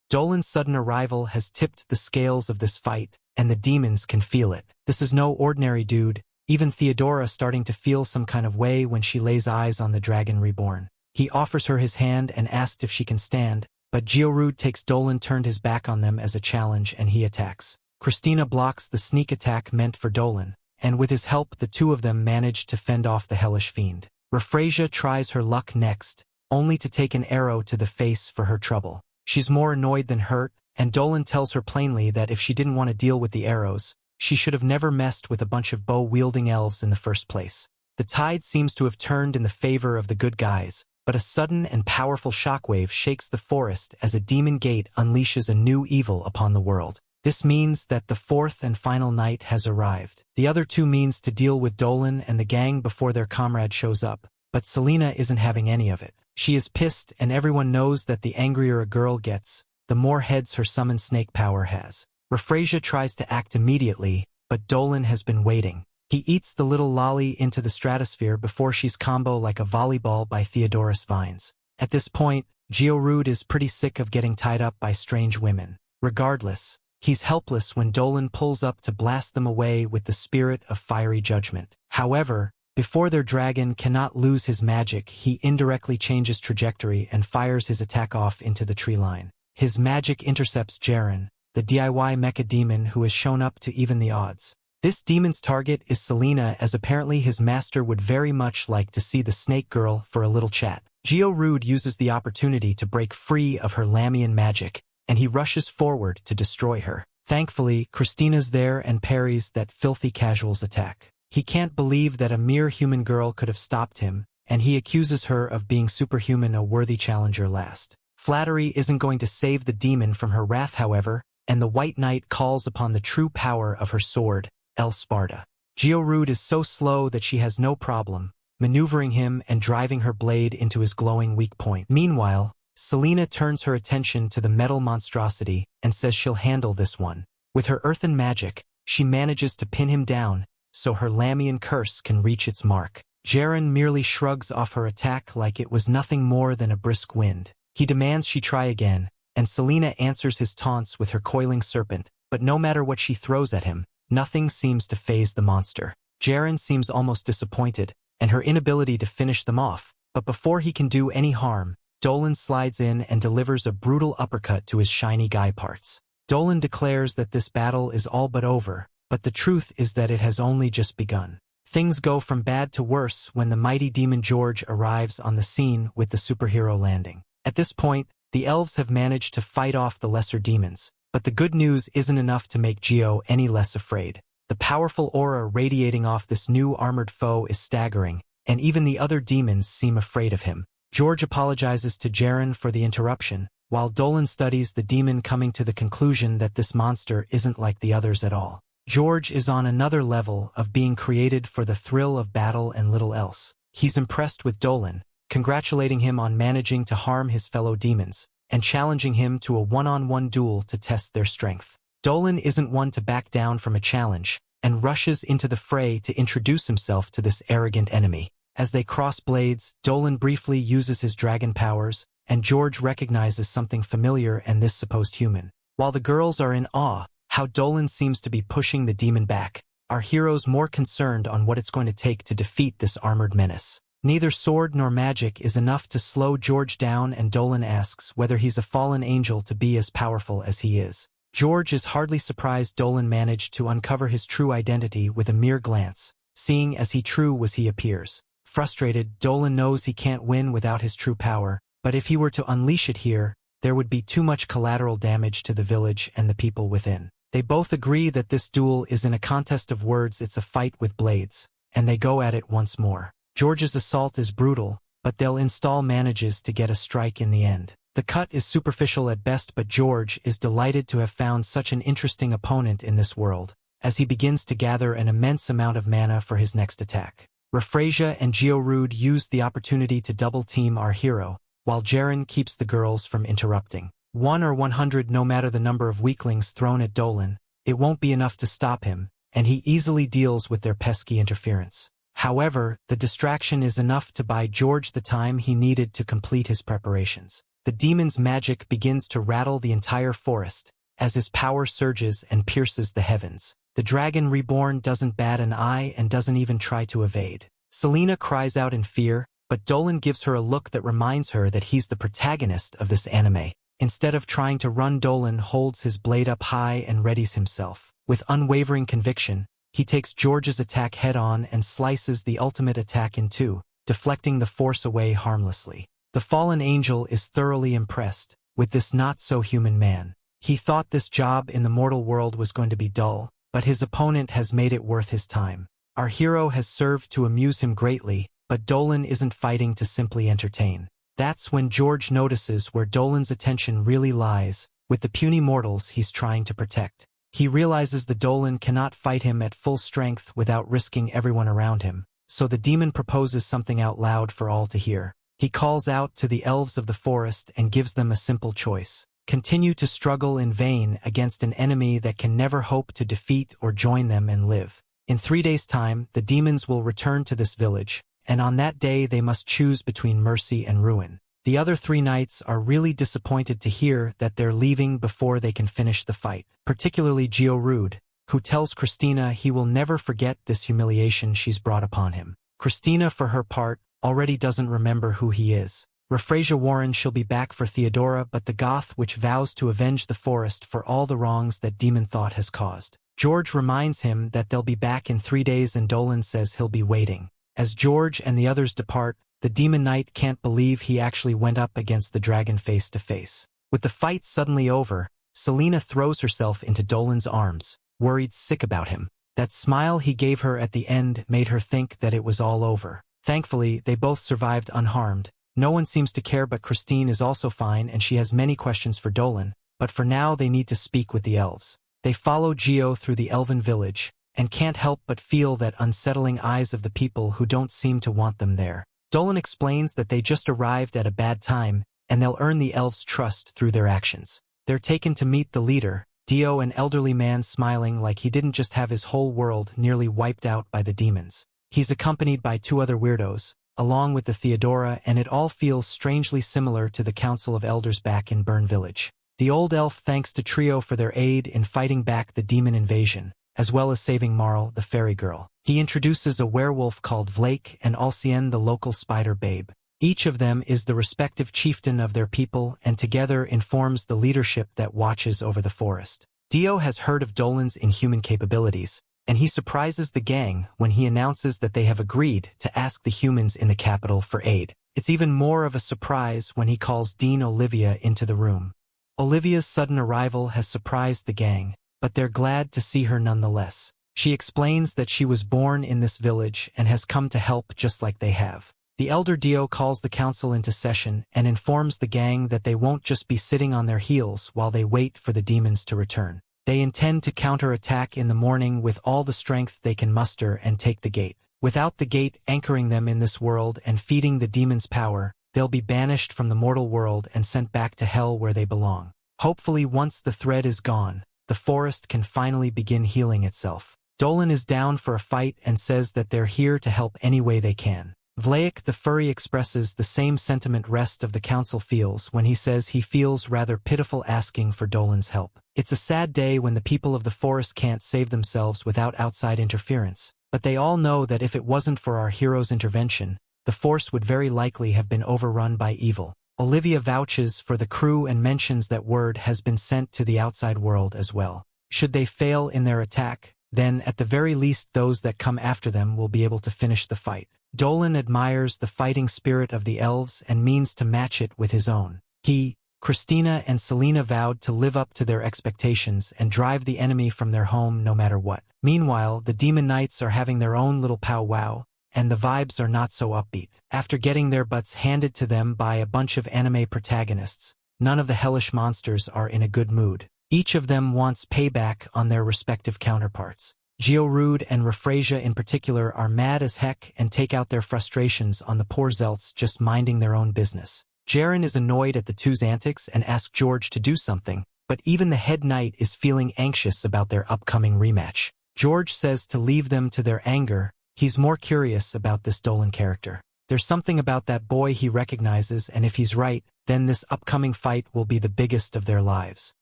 Dolan's sudden arrival has tipped the scales of this fight, and the demons can feel it. This is no ordinary dude, even Theodora starting to feel some kind of way when she lays eyes on the dragon Reborn. He offers her his hand and asks if she can stand, but Gio takes Dolan turned his back on them as a challenge and he attacks. Christina blocks the sneak attack meant for Dolan, and with his help the 2 of them manage to fend off the hellish fiend. Refrasia tries her luck next, only to take an arrow to the face for her trouble. She's more annoyed than hurt, and Dolan tells her plainly that if she didn't want to deal with the arrows, she should have never messed with a bunch of bow-wielding elves in the first place. The tide seems to have turned in the favor of the good guys, but a sudden and powerful shockwave shakes the forest as a demon gate unleashes a new evil upon the world. This means that the 4th and final night has arrived. The other 2 means to deal with Dolan and the gang before their comrade shows up, but Celina isn't having any of it. She is pissed, and everyone knows that the angrier a girl gets, the more heads her summoned snake power has. Reincarnates tries to act immediately, but Dolan has been waiting. He eats the little lolly into the stratosphere before she's combo like a volleyball by Theodorus Vines. At this point, Georude is pretty sick of getting tied up by strange women. Regardless, he's helpless when Dolan pulls up to blast them away with the spirit of fiery judgment. However, before their dragon cannot lose his magic, he indirectly changes trajectory and fires his attack off into the tree line. His magic intercepts Jaren, the DIY mecha demon who has shown up to even the odds. This demon's target is Celina, as apparently his master would very much like to see the snake girl for a little chat. Georude uses the opportunity to break free of her Lamian magic, and he rushes forward to destroy her. Thankfully, Christina's there and parries that filthy casual's attack. He can't believe that a mere human girl could have stopped him, and he accuses her of being superhuman, a worthy challenger last. Flattery isn't going to save the demon from her wrath, however, and the White Knight calls upon the true power of her sword, El Sparta. Georude is so slow that she has no problem maneuvering him and driving her blade into his glowing weak point. Meanwhile, Celina turns her attention to the metal monstrosity and says she'll handle this one. With her earthen magic, she manages to pin him down so her Lamian curse can reach its mark. Jaren merely shrugs off her attack like it was nothing more than a brisk wind. He demands she try again, and Celina answers his taunts with her coiling serpent, but no matter what she throws at him, nothing seems to faze the monster. Jaren seems almost disappointed, and her inability to finish them off, but before he can do any harm, Dolan slides in and delivers a brutal uppercut to his shiny guy parts. Dolan declares that this battle is all but over, but the truth is that it has only just begun. Things go from bad to worse when the mighty demon George arrives on the scene with the superhero landing. At this point, the elves have managed to fight off the lesser demons, but the good news isn't enough to make Geo any less afraid. The powerful aura radiating off this new armored foe is staggering, and even the other demons seem afraid of him. George apologizes to Jaren for the interruption, while Dolan studies the demon, coming to the conclusion that this monster isn't like the others at all. George is on another level of being created for the thrill of battle and little else. He's impressed with Dolan, congratulating him on managing to harm his fellow demons, and challenging him to a one-on-one duel to test their strength. Dolan isn't one to back down from a challenge, and rushes into the fray to introduce himself to this arrogant enemy. As they cross blades, Dolan briefly uses his dragon powers, and George recognizes something familiar in this supposed human. While the girls are in awe how Dolan seems to be pushing the demon back, our hero's more concerned on what it's going to take to defeat this armored menace. Neither sword nor magic is enough to slow George down, and Dolan asks whether he's a fallen angel to be as powerful as he is. George is hardly surprised Dolan managed to uncover his true identity with a mere glance, seeing as he true was he appears. Frustrated, Dolan knows he can't win without his true power, but if he were to unleash it here, there would be too much collateral damage to the village and the people within. They both agree that this duel isn't a contest of words, it's a fight with blades, and they go at it once more. George's assault is brutal, but they'll install manages to get a strike in the end. The cut is superficial at best, but George is delighted to have found such an interesting opponent in this world, as he begins to gather an immense amount of mana for his next attack. Reincarnates and Georude use the opportunity to double-team our hero, while Jaren keeps the girls from interrupting. 1 or 100, no matter the number of weaklings thrown at Dolan, it won't be enough to stop him, and he easily deals with their pesky interference. However, the distraction is enough to buy George the time he needed to complete his preparations. The demon's magic begins to rattle the entire forest, as his power surges and pierces the heavens. The dragon Reborn doesn't bat an eye and doesn't even try to evade. Celina cries out in fear, but Dolan gives her a look that reminds her that he's the protagonist of this anime. Instead of trying to run, Dolan holds his blade up high and readies himself. With unwavering conviction, he takes George's attack head-on and slices the ultimate attack in two, deflecting the force away harmlessly. The fallen angel is thoroughly impressed with this not-so-human man. He thought this job in the mortal world was going to be dull, but his opponent has made it worth his time. Our hero has served to amuse him greatly, but Dolan isn't fighting to simply entertain. That's when George notices where Dolan's attention really lies, with the puny mortals he's trying to protect. He realizes the Dolan cannot fight him at full strength without risking everyone around him, so the demon proposes something out loud for all to hear. He calls out to the elves of the forest and gives them a simple choice. continue to struggle in vain against an enemy that can never hope to defeat or join them and live. In 3 days' time, the demons will return to this village, and on that day they must choose between mercy and ruin. The other 3 knights are really disappointed to hear that they're leaving before they can finish the fight, particularly Verun, who tells Christina he will never forget this humiliation she's brought upon him. Christina, for her part, already doesn't remember who he is. Refrasia warns she'll be back for Theodora, but the Goth witch vows to avenge the forest for all the wrongs that demon thought has caused. George reminds him that they'll be back in 3 days, and Dolan says he'll be waiting. As George and the others depart, the demon knight can't believe he actually went up against the dragon face to face. With the fight suddenly over, Celina throws herself into Dolan's arms, worried sick about him. That smile he gave her at the end made her think that it was all over. Thankfully, they both survived unharmed. No one seems to care, but Christine is also fine and she has many questions for Dolan, but for now they need to speak with the elves. They follow Geo through the elven village, and can't help but feel that unsettling eyes of the people who don't seem to want them there. Dolan explains that they just arrived at a bad time, and they'll earn the elves' trust through their actions. They're taken to meet the leader, Dio, an elderly man smiling like he didn't just have his whole world nearly wiped out by the demons. He's accompanied by 2 other weirdos, along with the Theodora, and it all feels strangely similar to the Council of Elders back in Verun Village. The old elf thanks to Trio for their aid in fighting back the demon invasion, as well as saving Marl, the fairy girl. He introduces a werewolf called Vlake and Alcien, the local spider babe. Each of them is the respective chieftain of their people, and together informs the leadership that watches over the forest. Dio has heard of Dolan's inhuman capabilities, and he surprises the gang when he announces that they have agreed to ask the humans in the capital for aid. It's even more of a surprise when he calls Dean Olivia into the room. Olivia's sudden arrival has surprised the gang, but they're glad to see her nonetheless. She explains that she was born in this village and has come to help just like they have. The elder Dio calls the council into session and informs the gang that they won't just be sitting on their heels while they wait for the demons to return. They intend to counterattack in the morning with all the strength they can muster and take the gate. Without the gate anchoring them in this world and feeding the demons' power, they'll be banished from the mortal world and sent back to hell where they belong. Hopefully, once the thread is gone, the forest can finally begin healing itself. Dolan is down for a fight and says that they're here to help any way they can. Vlake the furry expresses the same sentiment rest of the council feels when he says he feels rather pitiful asking for Dolan's help. It's a sad day when the people of the forest can't save themselves without outside interference, but they all know that if it wasn't for our hero's intervention, the force would very likely have been overrun by evil. Olivia vouches for the crew and mentions that word has been sent to the outside world as well. Should they fail in their attack, then at the very least those that come after them will be able to finish the fight. Dolan admires the fighting spirit of the elves and means to match it with his own. He, Christina, and Celina vowed to live up to their expectations and drive the enemy from their home no matter what. Meanwhile, the demon knights are having their own little powwow, and the vibes are not so upbeat. After getting their butts handed to them by a bunch of anime protagonists, none of the hellish monsters are in a good mood. Each of them wants payback on their respective counterparts. Verun and Refrasia in particular are mad as heck and take out their frustrations on the poor Zelts just minding their own business. Jaren is annoyed at the two's antics and asks George to do something, but even the head knight is feeling anxious about their upcoming rematch. George says to leave them to their anger. He's more curious about this Dolan character. There's something about that boy he recognizes, and if he's right, then this upcoming fight will be the biggest of their lives.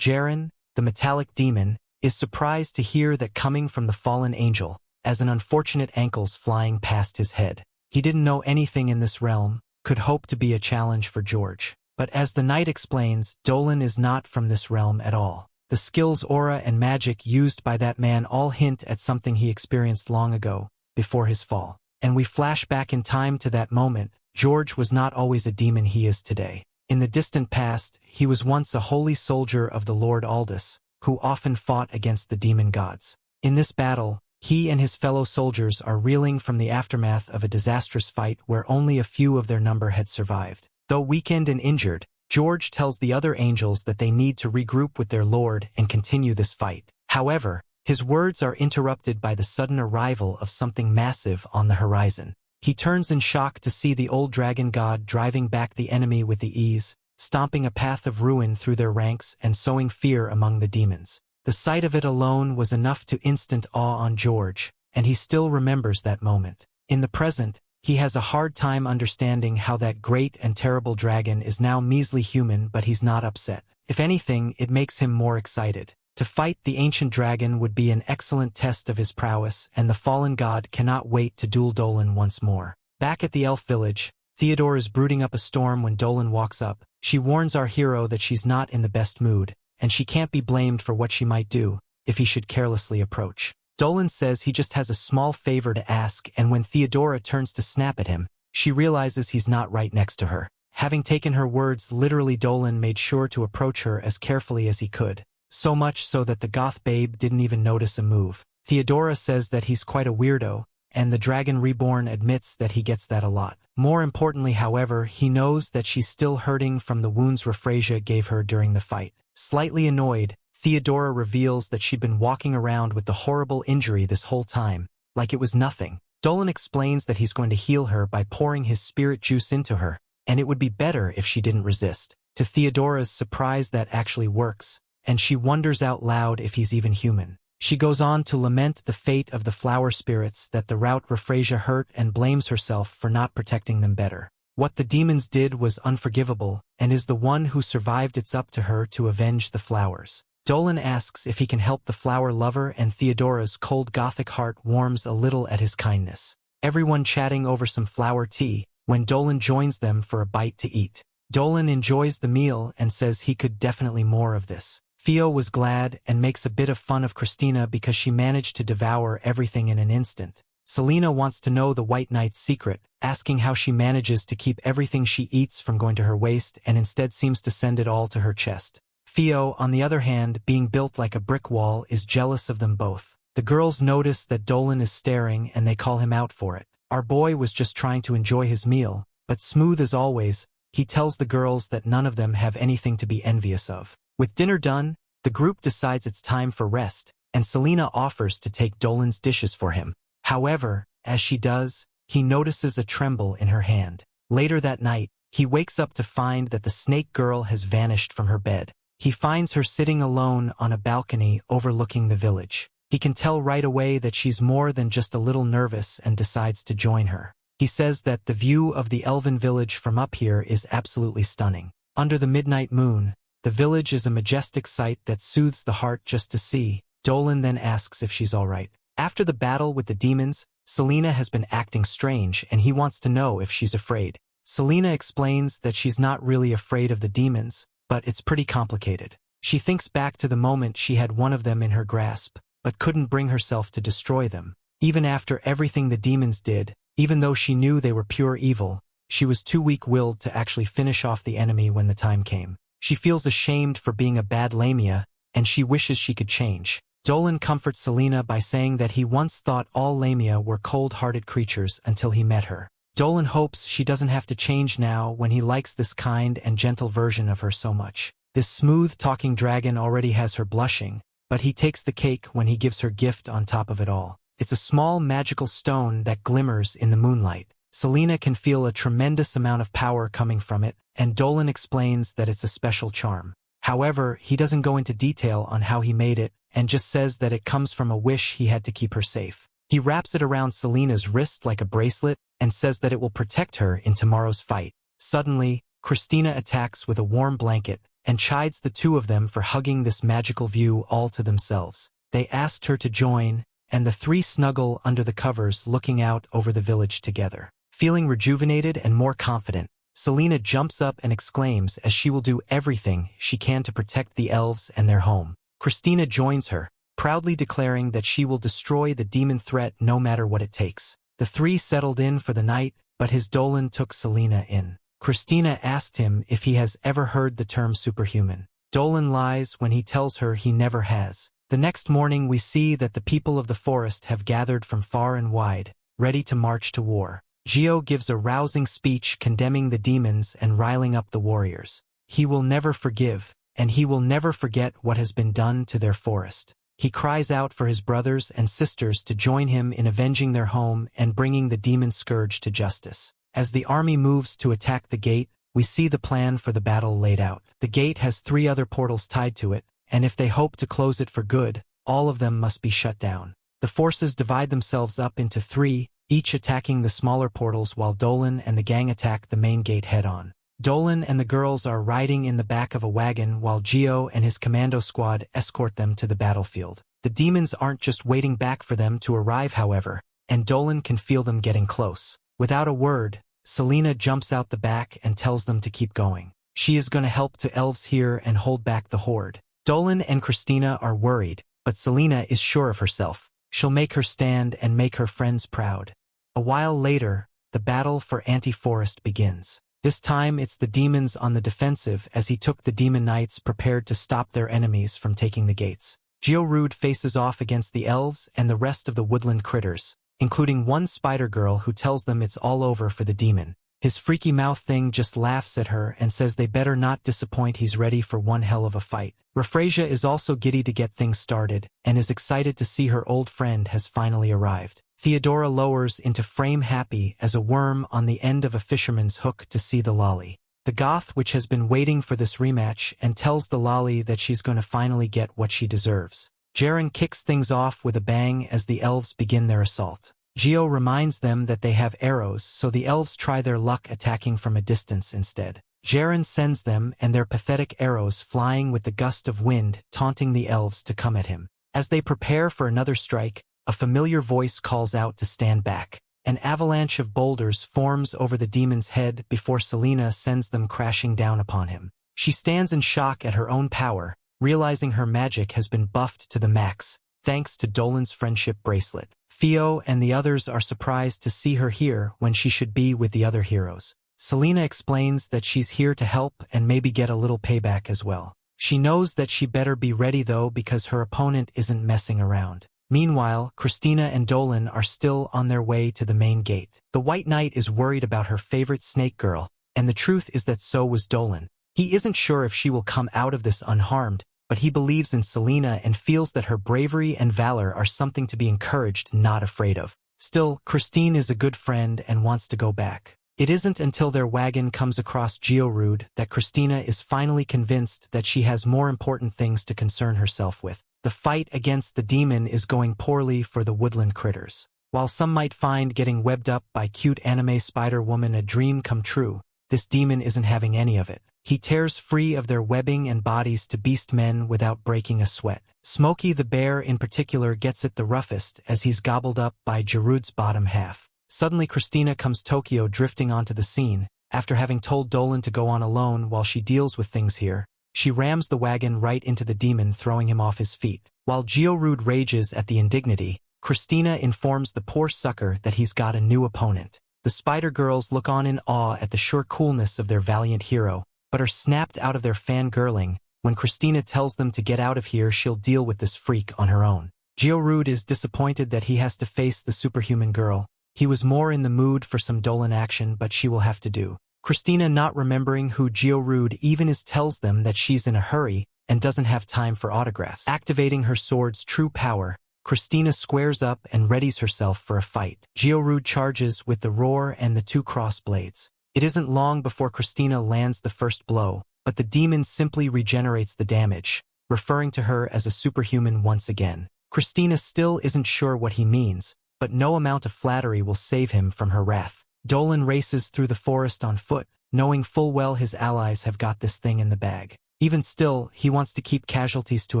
Jaren, the metallic demon, is surprised to hear that coming from the fallen angel, as an unfortunate ankles flying past his head. He didn't know anything in this realm, could hope to be a challenge for George. But as the knight explains, Dolan is not from this realm at all. The skills, aura, and magic used by that man all hint at something he experienced long ago, before his fall. And we flash back in time to that moment. George was not always a demon he is today. In the distant past, he was once a holy soldier of the Lord Aldous, who often fought against the demon gods. In this battle, he and his fellow soldiers are reeling from the aftermath of a disastrous fight where only a few of their number had survived. Though weakened and injured, George tells the other angels that they need to regroup with their lord and continue this fight. However, his words are interrupted by the sudden arrival of something massive on the horizon. He turns in shock to see the old dragon god driving back the enemy with the ease, stomping a path of ruin through their ranks and sowing fear among the demons. The sight of it alone was enough to instant awe on George, and he still remembers that moment. In the present, he has a hard time understanding how that great and terrible dragon is now measly human, but he's not upset. If anything, it makes him more excited. To fight the ancient dragon would be an excellent test of his prowess, and the fallen god cannot wait to duel Dolan once more. Back at the elf village, Theodore is brooding up a storm when Dolan walks up. She warns our hero that she's not in the best mood, and she can't be blamed for what she might do if he should carelessly approach. Dolan says he just has a small favor to ask, and when Theodora turns to snap at him, she realizes he's not right next to her. Having taken her words literally, Dolan made sure to approach her as carefully as he could, so much so that the goth babe didn't even notice a move. Theodora says that he's quite a weirdo, and the dragon Reborn admits that he gets that a lot. More importantly, however, he knows that she's still hurting from the wounds Raphrasia gave her during the fight. Slightly annoyed, Theodora reveals that she'd been walking around with the horrible injury this whole time, like it was nothing. Dolan explains that he's going to heal her by pouring his spirit juice into her, and it would be better if she didn't resist. To Theodora's surprise, that actually works, and she wonders out loud if he's even human. She goes on to lament the fate of the flower spirits that the rout Raphrasia hurt and blames herself for not protecting them better. What the demons did was unforgivable, and is the one who survived. It's up to her to avenge the flowers. Dolan asks if he can help the flower lover, and Theodora's cold gothic heart warms a little at his kindness. Everyone chatting over some flower tea, when Dolan joins them for a bite to eat. Dolan enjoys the meal and says he could definitely more of this. Theo was glad and makes a bit of fun of Christina because she managed to devour everything in an instant. Celina wants to know the White Knight's secret, asking how she manages to keep everything she eats from going to her waist and instead seems to send it all to her chest. Theo, on the other hand, being built like a brick wall, is jealous of them both. The girls notice that Dolan is staring and they call him out for it. Our boy was just trying to enjoy his meal, but smooth as always, he tells the girls that none of them have anything to be envious of. With dinner done, the group decides it's time for rest, and Celina offers to take Dolan's dishes for him. However, as she does, he notices a tremble in her hand. Later that night, he wakes up to find that the snake girl has vanished from her bed. He finds her sitting alone on a balcony overlooking the village. He can tell right away that she's more than just a little nervous and decides to join her. He says that the view of the elven village from up here is absolutely stunning. Under the midnight moon, the village is a majestic sight that soothes the heart just to see. Dolan then asks if she's all right. After the battle with the demons, Celina has been acting strange and he wants to know if she's afraid. Celina explains that she's not really afraid of the demons, but it's pretty complicated. She thinks back to the moment she had one of them in her grasp, but couldn't bring herself to destroy them. Even after everything the demons did, even though she knew they were pure evil, she was too weak-willed to actually finish off the enemy when the time came. She feels ashamed for being a bad Lamia, and she wishes she could change. Dolan comforts Celina by saying that he once thought all Lamia were cold-hearted creatures until he met her. Dolan hopes she doesn't have to change now when he likes this kind and gentle version of her so much. This smooth-talking dragon already has her blushing, but he takes the cake when he gives her gift on top of it all. It's a small magical stone that glimmers in the moonlight. Celina can feel a tremendous amount of power coming from it, and Dolan explains that it's a special charm. However, he doesn't go into detail on how he made it, and just says that it comes from a wish he had to keep her safe. He wraps it around Celina's wrist like a bracelet, and says that it will protect her in tomorrow's fight. Suddenly, Christina attacks with a warm blanket, and chides the two of them for hugging this magical view all to themselves. They asked her to join, and the three snuggle under the covers looking out over the village together. Feeling rejuvenated and more confident, Celina jumps up and exclaims as she will do everything she can to protect the elves and their home. Christina joins her, proudly declaring that she will destroy the demon threat no matter what it takes. The three settled in for the night, but his Dolan took Celina in. Christina asked him if he has ever heard the term superhuman. Dolan lies when he tells her he never has. The next morning we see that the people of the forest have gathered from far and wide, ready to march to war. Gio gives a rousing speech condemning the demons and riling up the warriors. He will never forgive, and he will never forget what has been done to their forest. He cries out for his brothers and sisters to join him in avenging their home and bringing the demon scourge to justice. As the army moves to attack the gate, we see the plan for the battle laid out. The gate has 3 other portals tied to it, and if they hope to close it for good, all of them must be shut down. The forces divide themselves up into 3, each attacking the smaller portals while Dolan and the gang attack the main gate head-on. Dolan and the girls are riding in the back of a wagon while Geo and his commando squad escort them to the battlefield. The demons aren't just waiting back for them to arrive, however, and Dolan can feel them getting close. Without a word, Celina jumps out the back and tells them to keep going. She is going to help the elves here and hold back the horde. Dolan and Christina are worried, but Celina is sure of herself. She'll make her stand and make her friends proud. A while later, the battle for Anti-Forest begins. This time it's the demons on the defensive as he took the demon knights prepared to stop their enemies from taking the gates. Georude faces off against the elves and the rest of the woodland critters, including one spider girl who tells them it's all over for the demon. His freaky mouth thing just laughs at her and says they better not disappoint, he's ready for one hell of a fight. Refrasia is also giddy to get things started and is excited to see her old friend has finally arrived. Theodora lowers into frame happy as a worm on the end of a fisherman's hook to see the lolly. The goth which has been waiting for this rematch and tells the lolly that she's going to finally get what she deserves. Jaren kicks things off with a bang as the elves begin their assault. Geo reminds them that they have arrows, so the elves try their luck attacking from a distance instead. Jaren sends them and their pathetic arrows flying with the gust of wind, taunting the elves to come at him. As they prepare for another strike, a familiar voice calls out to stand back. An avalanche of boulders forms over the demon's head before Celina sends them crashing down upon him. She stands in shock at her own power, realizing her magic has been buffed to the max, thanks to Dolan's friendship bracelet. Theo and the others are surprised to see her here when she should be with the other heroes. Celina explains that she's here to help and maybe get a little payback as well. She knows that she better be ready though because her opponent isn't messing around. Meanwhile, Christina and Dolan are still on their way to the main gate. The White Knight is worried about her favorite snake girl, and the truth is that so was Dolan. He isn't sure if she will come out of this unharmed, but he believes in Celina and feels that her bravery and valor are something to be encouraged, not afraid of. Still, Christine is a good friend and wants to go back. It isn't until their wagon comes across Georude that Christina is finally convinced that she has more important things to concern herself with. The fight against the demon is going poorly for the woodland critters. While some might find getting webbed up by cute anime spider woman a dream come true, this demon isn't having any of it. He tears free of their webbing and bodies to beast men without breaking a sweat. Smokey the bear in particular gets it the roughest as he's gobbled up by Gerude's bottom half. Suddenly Christina comes Tokyo drifting onto the scene. After having told Dolan to go on alone while she deals with things here, she rams the wagon right into the demon, throwing him off his feet. While Georude rages at the indignity, Christina informs the poor sucker that he's got a new opponent. The spider girls look on in awe at the sure coolness of their valiant hero, but are snapped out of their fangirling when Christina tells them to get out of here. She'll deal with this freak on her own. Georude is disappointed that he has to face the superhuman girl. He was more in the mood for some Dolan action, but she will have to do. Christina, not remembering who Georude even is, tells them that she's in a hurry and doesn't have time for autographs. Activating her sword's true power, Christina squares up and readies herself for a fight. Georude charges with the roar and the 2 cross blades. It isn't long before Christina lands the first blow, but the demon simply regenerates the damage, referring to her as a superhuman once again. Christina still isn't sure what he means, but no amount of flattery will save him from her wrath. Dolan races through the forest on foot, knowing full well his allies have got this thing in the bag. Even still, he wants to keep casualties to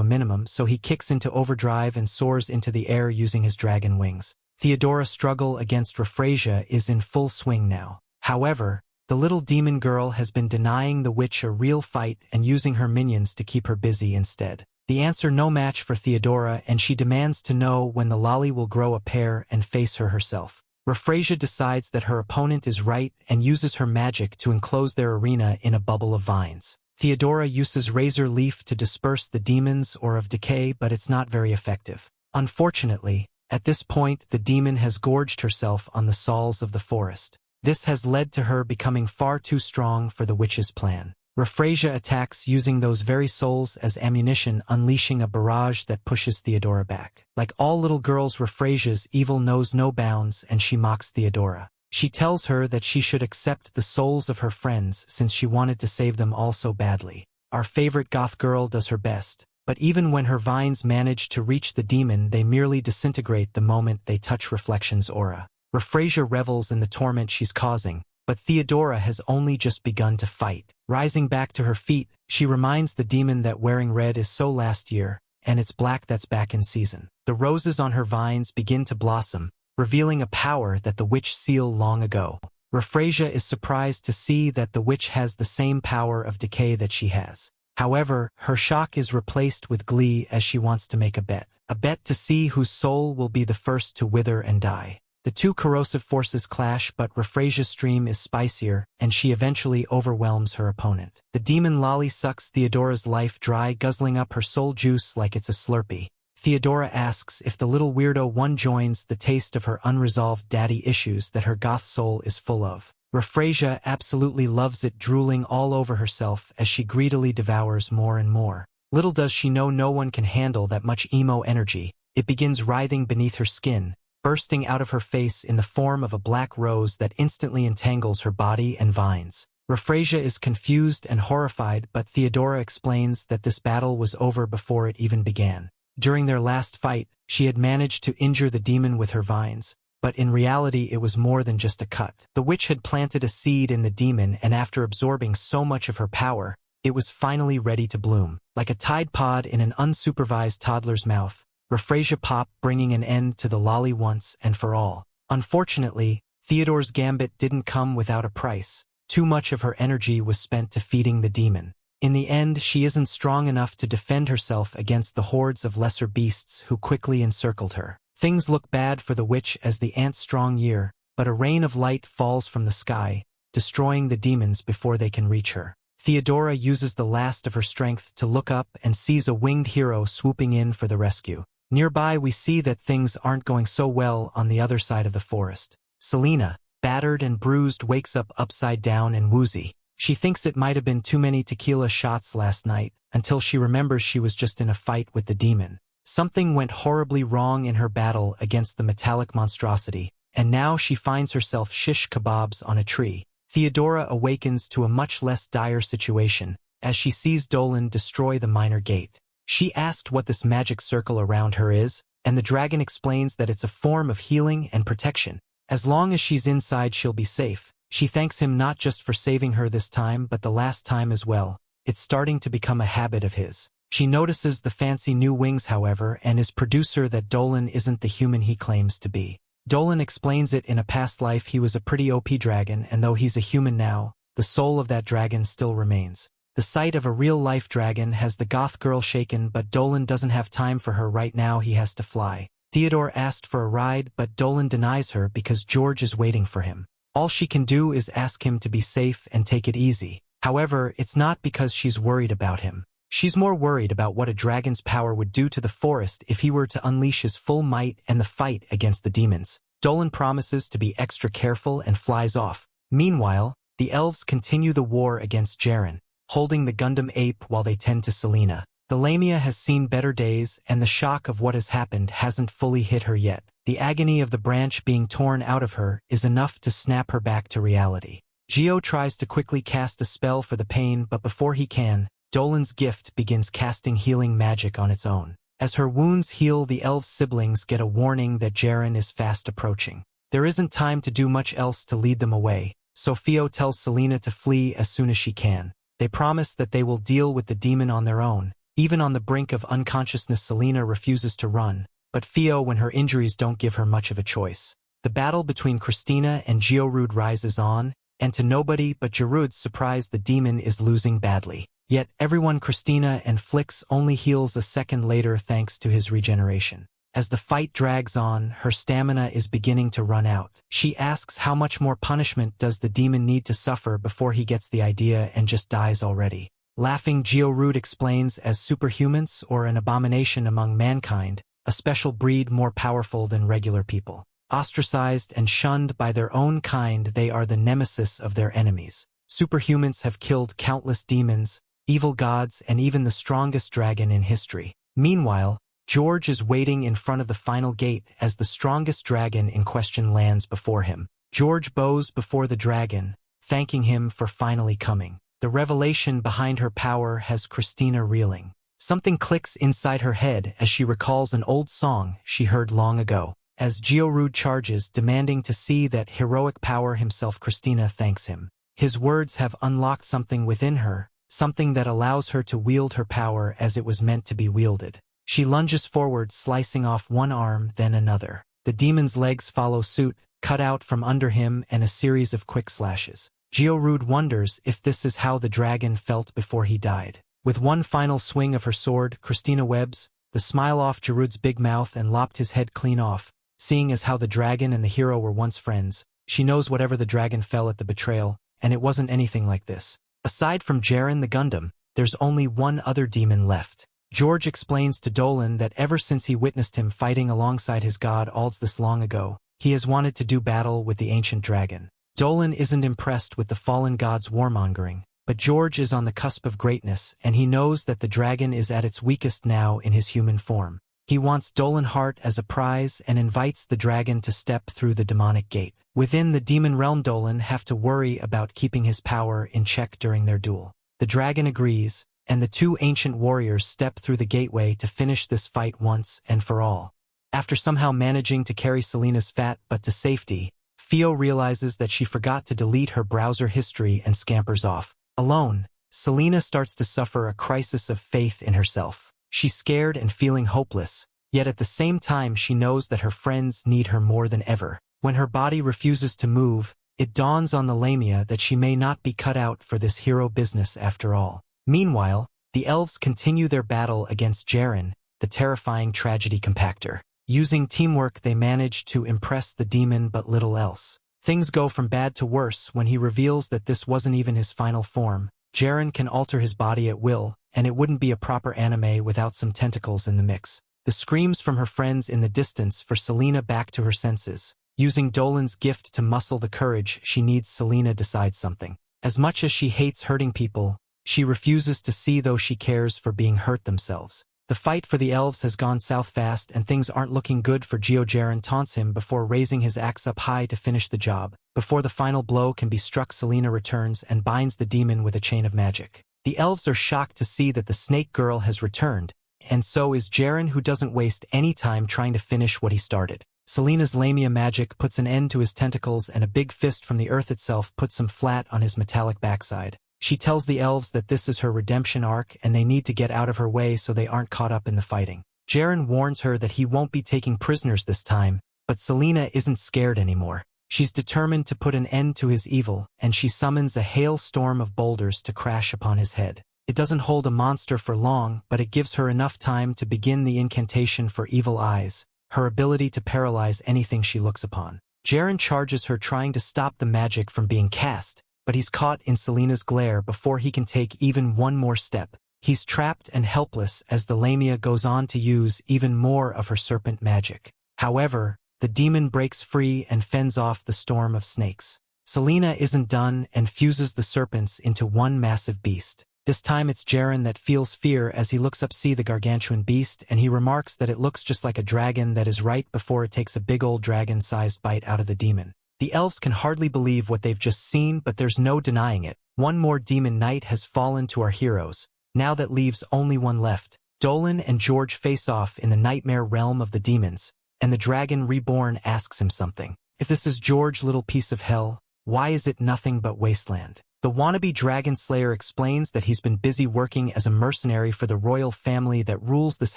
a minimum, so he kicks into overdrive and soars into the air using his dragon wings. Theodora's struggle against Refrasia is in full swing now. However, the little demon girl has been denying the witch a real fight and using her minions to keep her busy instead. The answer no match for Theodora, and she demands to know when the lolly will grow a pair and face her herself. Refrasia decides that her opponent is right and uses her magic to enclose their arena in a bubble of vines. Theodora uses Razor Leaf to disperse the demons or of decay, but it's not very effective. Unfortunately, at this point the demon has gorged herself on the souls of the forest. This has led to her becoming far too strong for the witch's plan. Refrasia attacks using those very souls as ammunition, unleashing a barrage that pushes Theodora back. Like all little girls, Refrasia's evil knows no bounds and she mocks Theodora. She tells her that she should accept the souls of her friends since she wanted to save them all so badly. Our favorite goth girl does her best, but even when her vines manage to reach the demon, they merely disintegrate the moment they touch Reflection's aura. Refrasia revels in the torment she's causing, but Theodora has only just begun to fight. Rising back to her feet, she reminds the demon that wearing red is so last year, and it's black that's back in season. The roses on her vines begin to blossom, revealing a power that the witch sealed long ago. Refrasia is surprised to see that the witch has the same power of decay that she has. However, her shock is replaced with glee as she wants to make a bet to see whose soul will be the first to wither and die. The two corrosive forces clash, but Refrasia's stream is spicier, and she eventually overwhelms her opponent. The demon lolly sucks Theodora's life dry, guzzling up her soul juice like it's a Slurpee. Theodora asks if the little weirdo one joins the taste of her unresolved daddy issues that her goth soul is full of. Refrasia absolutely loves it, drooling all over herself as she greedily devours more and more. Little does she know no one can handle that much emo energy. It begins writhing beneath her skin, bursting out of her face in the form of a black rose that instantly entangles her body and vines. Refrasia is confused and horrified, but Theodora explains that this battle was over before it even began. During their last fight, she had managed to injure the demon with her vines, but in reality it was more than just a cut. The witch had planted a seed in the demon, and after absorbing so much of her power, it was finally ready to bloom. Like a Tide Pod in an unsupervised toddler's mouth, Refrasia popped, bringing an end to the lolly once and for all. Unfortunately, Theodore's gambit didn't come without a price. Too much of her energy was spent defeating the demon. In the end, she isn't strong enough to defend herself against the hordes of lesser beasts who quickly encircled her. Things look bad for the witch as the ants' strong year, but a rain of light falls from the sky, destroying the demons before they can reach her. Theodora uses the last of her strength to look up and sees a winged hero swooping in for the rescue. Nearby, we see that things aren't going so well on the other side of the forest. Celina, battered and bruised, wakes up upside down and woozy. She thinks it might have been too many tequila shots last night, until she remembers she was just in a fight with the demon. Something went horribly wrong in her battle against the metallic monstrosity, and now she finds herself shish kebabs on a tree. Theodora awakens to a much less dire situation, as she sees Dolan destroy the minor gate. She asked what this magic circle around her is, and the dragon explains that it's a form of healing and protection. As long as she's inside, she'll be safe. She thanks him not just for saving her this time, but the last time as well. It's starting to become a habit of his. She notices the fancy new wings, however, and is producer that Dolan isn't the human he claims to be. Dolan explains it in a past life he was a pretty OP dragon, and though he's a human now, the soul of that dragon still remains. The sight of a real-life dragon has the goth girl shaken, but Dolan doesn't have time for her right now. He has to fly. Theodore asked for a ride, but Dolan denies her because George is waiting for him. All she can do is ask him to be safe and take it easy. However, it's not because she's worried about him. She's more worried about what a dragon's power would do to the forest if he were to unleash his full might and the fight against the demons. Dolan promises to be extra careful and flies off. Meanwhile, the elves continue the war against Jaren, holding the Gundam ape while they tend to Celina. The Lamia has seen better days, and the shock of what has happened hasn't fully hit her yet. The agony of the branch being torn out of her is enough to snap her back to reality. Geo tries to quickly cast a spell for the pain, but before he can, Dolan's gift begins casting healing magic on its own. As her wounds heal, the elf siblings get a warning that Jaren is fast approaching. There isn't time to do much else to lead them away, so Theo tells Celina to flee as soon as she can. They promise that they will deal with the demon on their own. Even on the brink of unconsciousness, Celina refuses to run, but Theo, when her injuries don't give her much of a choice. The battle between Christina and Georud rises on, and to nobody but Gerud's surprise, the demon is losing badly. Yet everyone Christina and Flix only heals a second later thanks to his regeneration. As the fight drags on, her stamina is beginning to run out. She asks how much more punishment does the demon need to suffer before he gets the idea and just dies already. Laughing, Georud explains as superhumans, or an abomination among mankind, a special breed more powerful than regular people. Ostracized and shunned by their own kind, they are the nemesis of their enemies. Superhumans have killed countless demons, evil gods, and even the strongest dragon in history. Meanwhile, George is waiting in front of the final gate as the strongest dragon in question lands before him. George bows before the dragon, thanking him for finally coming. The revelation behind her power has Christina reeling. Something clicks inside her head as she recalls an old song she heard long ago. As Georude charges, demanding to see that heroic power himself, Christina thanks him. His words have unlocked something within her, something that allows her to wield her power as it was meant to be wielded. She lunges forward, slicing off one arm, then another. The demon's legs follow suit, cut out from under him, and a series of quick slashes. Georude wonders if this is how the dragon felt before he died. With one final swing of her sword, Christina webs the smile off Gerude's big mouth and lopped his head clean off. Seeing as how the dragon and the hero were once friends, she knows whatever the dragon fell at the betrayal, and it wasn't anything like this. Aside from Jaren the Gundam, there's only one other demon left. George explains to Dolan that ever since he witnessed him fighting alongside his god Alds this long ago, he has wanted to do battle with the ancient dragon. Dolan isn't impressed with the fallen god's warmongering, but George is on the cusp of greatness, and he knows that the dragon is at its weakest now in his human form. He wants Dolan Heart as a prize and invites the dragon to step through the demonic gate. Within the demon realm, Dolan have to worry about keeping his power in check during their duel. The dragon agrees, and the two ancient warriors step through the gateway to finish this fight once and for all. After somehow managing to carry Celina's fat butt to safety, Fio realizes that she forgot to delete her browser history and scampers off. Alone, Celina starts to suffer a crisis of faith in herself. She's scared and feeling hopeless, yet at the same time she knows that her friends need her more than ever. When her body refuses to move, it dawns on the Lamia that she may not be cut out for this hero business after all. Meanwhile, the elves continue their battle against Jaren, the terrifying tragedy compactor. Using teamwork, they manage to impress the demon but little else. Things go from bad to worse when he reveals that this wasn't even his final form. Jaren can alter his body at will, and it wouldn't be a proper anime without some tentacles in the mix. The screams from her friends in the distance for Celina back to her senses. Using Dolan's gift to muscle the courage she needs, Celina decides something. As much as she hates hurting people, she refuses to see those she cares for being hurt themselves. The fight for the elves has gone south fast and things aren't looking good for Geo. Jaren taunts him before raising his axe up high to finish the job. Before the final blow can be struck, Celina returns and binds the demon with a chain of magic. The elves are shocked to see that the snake girl has returned, and so is Jaren, who doesn't waste any time trying to finish what he started. Celina's Lamia magic puts an end to his tentacles, and a big fist from the earth itself puts him flat on his metallic backside. She tells the elves that this is her redemption arc and they need to get out of her way so they aren't caught up in the fighting. Jaren warns her that he won't be taking prisoners this time, but Celina isn't scared anymore. She's determined to put an end to his evil, and she summons a hailstorm of boulders to crash upon his head. It doesn't hold a monster for long, but it gives her enough time to begin the incantation for evil eyes, her ability to paralyze anything she looks upon. Jaren charges her, trying to stop the magic from being cast, but he's caught in Celina's glare before he can take even one more step. He's trapped and helpless as the Lamia goes on to use even more of her serpent magic. However, the demon breaks free and fends off the storm of snakes. Celina isn't done and fuses the serpents into one massive beast. This time it's Jaren that feels fear as he looks up, see the gargantuan beast, and he remarks that it looks just like a dragon that is right before it takes a big old dragon-sized bite out of the demon. The elves can hardly believe what they've just seen, but there's no denying it. One more demon knight has fallen to our heroes. Now that leaves only one left. Dolan and George face off in the nightmare realm of the demons, and the dragon Reborn asks him something. If this is George, little piece of hell, why is it nothing but wasteland? The wannabe dragon slayer explains that he's been busy working as a mercenary for the royal family that rules this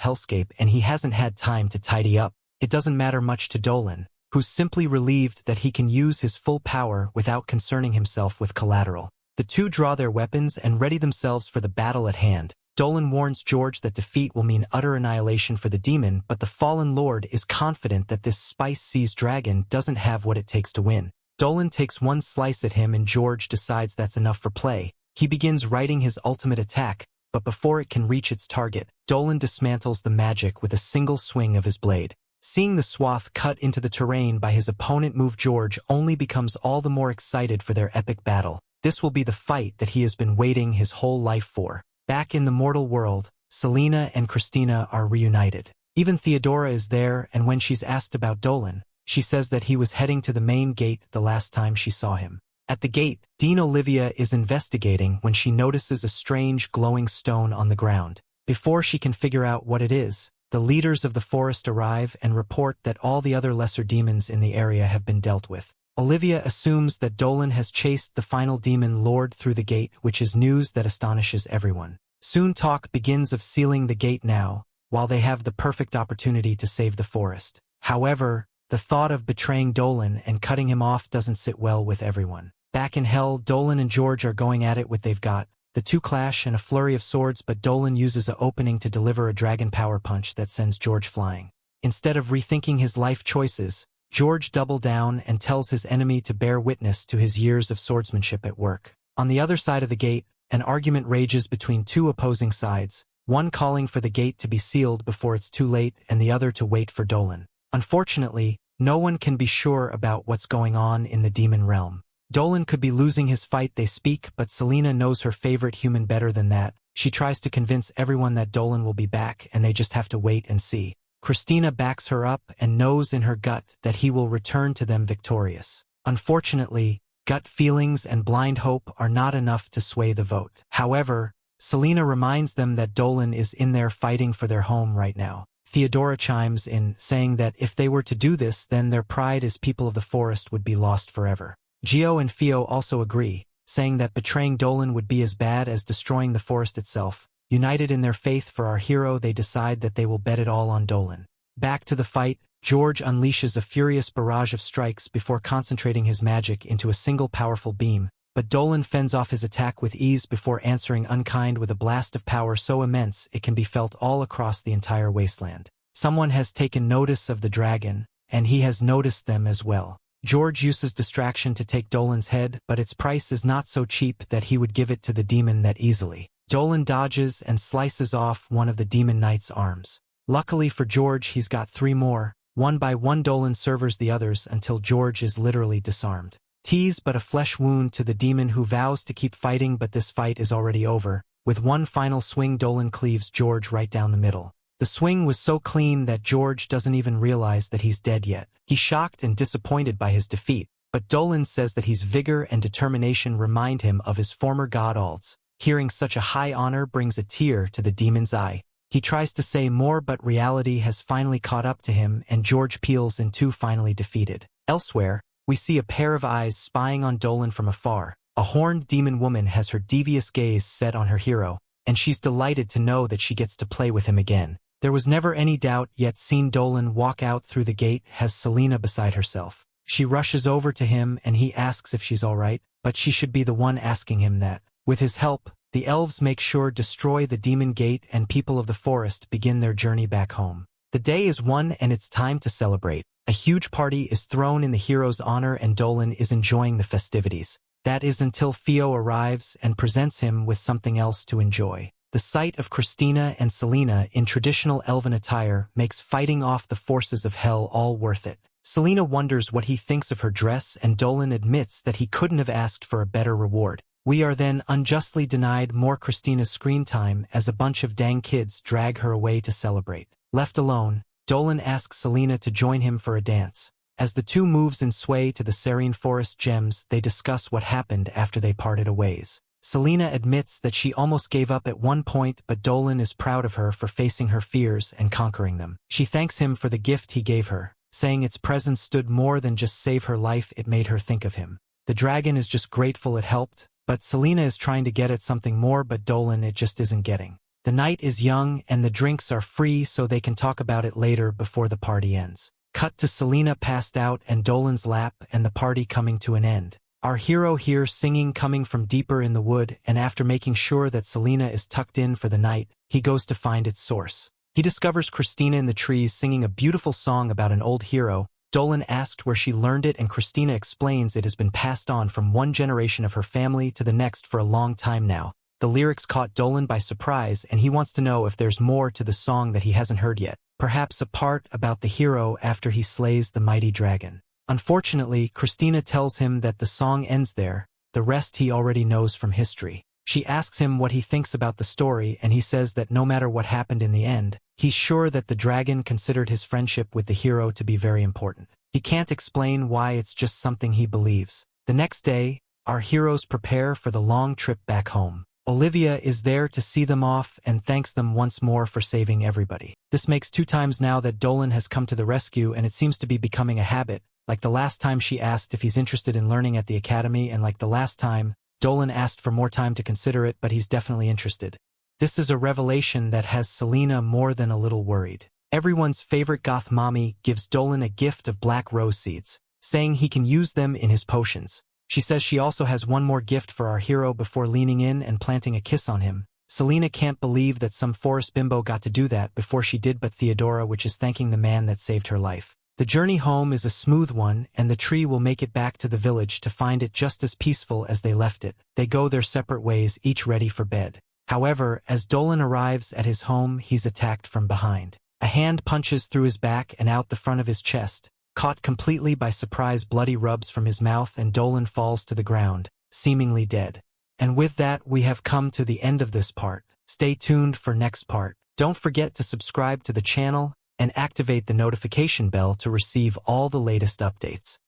hellscape, and he hasn't had time to tidy up. It doesn't matter much to Dolan, who's simply relieved that he can use his full power without concerning himself with collateral. The two draw their weapons and ready themselves for the battle at hand. Dolan warns George that defeat will mean utter annihilation for the demon, but the fallen lord is confident that this spice-seized dragon doesn't have what it takes to win. Dolan takes one slice at him and George decides that's enough for play. He begins writing his ultimate attack, but before it can reach its target, Dolan dismantles the magic with a single swing of his blade. Seeing the swath cut into the terrain by his opponent move, George only becomes all the more excited for their epic battle. This will be the fight that he has been waiting his whole life for. Back in the mortal world, Celina and Christina are reunited. Even Theodora is there, and when she's asked about Dolan, She says that he was heading to the main gate the last time she saw him. At the gate, Dean Olivia is investigating when she notices a strange glowing stone on the ground. Before she can figure out what it is, the leaders of the forest arrive and report that all the other lesser demons in the area have been dealt with. Olivia assumes that Dolan has chased the final demon lord through the gate, which is news that astonishes everyone. Soon talk begins of sealing the gate now, while they have the perfect opportunity to save the forest. However, the thought of betraying Dolan and cutting him off doesn't sit well with everyone. Back in hell, Dolan and George are going at it with they've got. The two clash in a flurry of swords, but Dolan uses an opening to deliver a dragon power punch that sends George flying. Instead of rethinking his life choices, George doubles down and tells his enemy to bear witness to his years of swordsmanship at work. On the other side of the gate, an argument rages between two opposing sides, one calling for the gate to be sealed before it's too late and the other to wait for Dolan. Unfortunately, no one can be sure about what's going on in the demon realm. Dolan could be losing his fight, they speak, but Celina knows her favorite human better than that. She tries to convince everyone that Dolan will be back and they just have to wait and see. Christina backs her up and knows in her gut that he will return to them victorious. Unfortunately, gut feelings and blind hope are not enough to sway the vote. However, Celina reminds them that Dolan is in there fighting for their home right now. Theodora chimes in, saying that if they were to do this, then their pride as people of the forest would be lost forever. Gio and Theo also agree, saying that betraying Dolan would be as bad as destroying the forest itself. United in their faith for our hero, they decide that they will bet it all on Dolan. Back to the fight, George unleashes a furious barrage of strikes before concentrating his magic into a single powerful beam, but Dolan fends off his attack with ease before answering unkind with a blast of power so immense it can be felt all across the entire wasteland. Someone has taken notice of the dragon, and he has noticed them as well. George uses distraction to take Dolan's head, but its price is not so cheap that he would give it to the demon that easily. Dolan dodges and slices off one of the demon knight's arms. Luckily for George, he's got three more. One by one Dolan severs the others until George is literally disarmed. Tease but a flesh wound to the demon who vows to keep fighting, but this fight is already over. With one final swing, Dolan cleaves George right down the middle. The swing was so clean that George doesn't even realize that he's dead yet. He's shocked and disappointed by his defeat, but Dolan says that his vigor and determination remind him of his former god Alts. Hearing such a high honor brings a tear to the demon's eye. He tries to say more, but reality has finally caught up to him and George peels in two, finally defeated. Elsewhere, we see a pair of eyes spying on Dolan from afar. A horned demon woman has her devious gaze set on her hero, and she's delighted to know that she gets to play with him again. There was never any doubt, yet seeing Dolan walk out through the gate has Celina beside herself. She rushes over to him and he asks if she's alright, but she should be the one asking him that. With his help, the elves make sure destroy the demon gate and people of the forest begin their journey back home. The day is won and it's time to celebrate. A huge party is thrown in the hero's honor and Dolan is enjoying the festivities. That is until Theo arrives and presents him with something else to enjoy. The sight of Christina and Celina in traditional elven attire makes fighting off the forces of hell all worth it. Celina wonders what he thinks of her dress and Dolan admits that he couldn't have asked for a better reward. We are then unjustly denied more Christina's screen time as a bunch of dang kids drag her away to celebrate. Left alone, Dolan asks Celina to join him for a dance. As the two moves in sway to the serene forest gems, they discuss what happened after they parted ways. Celina admits that she almost gave up at one point, but Dolan is proud of her for facing her fears and conquering them. She thanks him for the gift he gave her, saying its presence stood more than just save her life, it made her think of him. The dragon is just grateful it helped, but Celina is trying to get at something more, but Dolan it just isn't getting. The night is young and the drinks are free, so they can talk about it later before the party ends. Cut to Celina passed out and Dolan's lap and the party coming to an end. Our hero hears singing coming from deeper in the wood, and after making sure that Celina is tucked in for the night, he goes to find its source. He discovers Christina in the trees singing a beautiful song about an old hero. Dolan asked where she learned it and Christina explains it has been passed on from one generation of her family to the next for a long time now. The lyrics caught Dolan by surprise and he wants to know if there's more to the song that he hasn't heard yet. Perhaps a part about the hero after he slays the mighty dragon. Unfortunately, Christina tells him that the song ends there, the rest he already knows from history. She asks him what he thinks about the story and he says that no matter what happened in the end, he's sure that the dragon considered his friendship with the hero to be very important. He can't explain why, it's just something he believes. The next day, our heroes prepare for the long trip back home. Olivia is there to see them off and thanks them once more for saving everybody. This makes 2 times now that Dolan has come to the rescue, and it seems to be becoming a habit, like the last time she asked if he's interested in learning at the academy, and like the last time, Dolan asked for more time to consider it, but he's definitely interested. This is a revelation that has Celina more than a little worried. Everyone's favorite goth mommy gives Dolan a gift of black rose seeds, saying he can use them in his potions. She says she also has one more gift for our hero before leaning in and planting a kiss on him. Celina can't believe that some forest bimbo got to do that before she did, but Theodora, which is thanking the man that saved her life. The journey home is a smooth one, and the tree will make it back to the village to find it just as peaceful as they left it. They go their separate ways, each ready for bed. However, as Dolan arrives at his home, he's attacked from behind. A hand punches through his back and out the front of his chest. Caught completely by surprise, bloody rubs from his mouth, and Dolan falls to the ground, seemingly dead. And with that, we have come to the end of this part. Stay tuned for next part. Don't forget to subscribe to the channel and activate the notification bell to receive all the latest updates.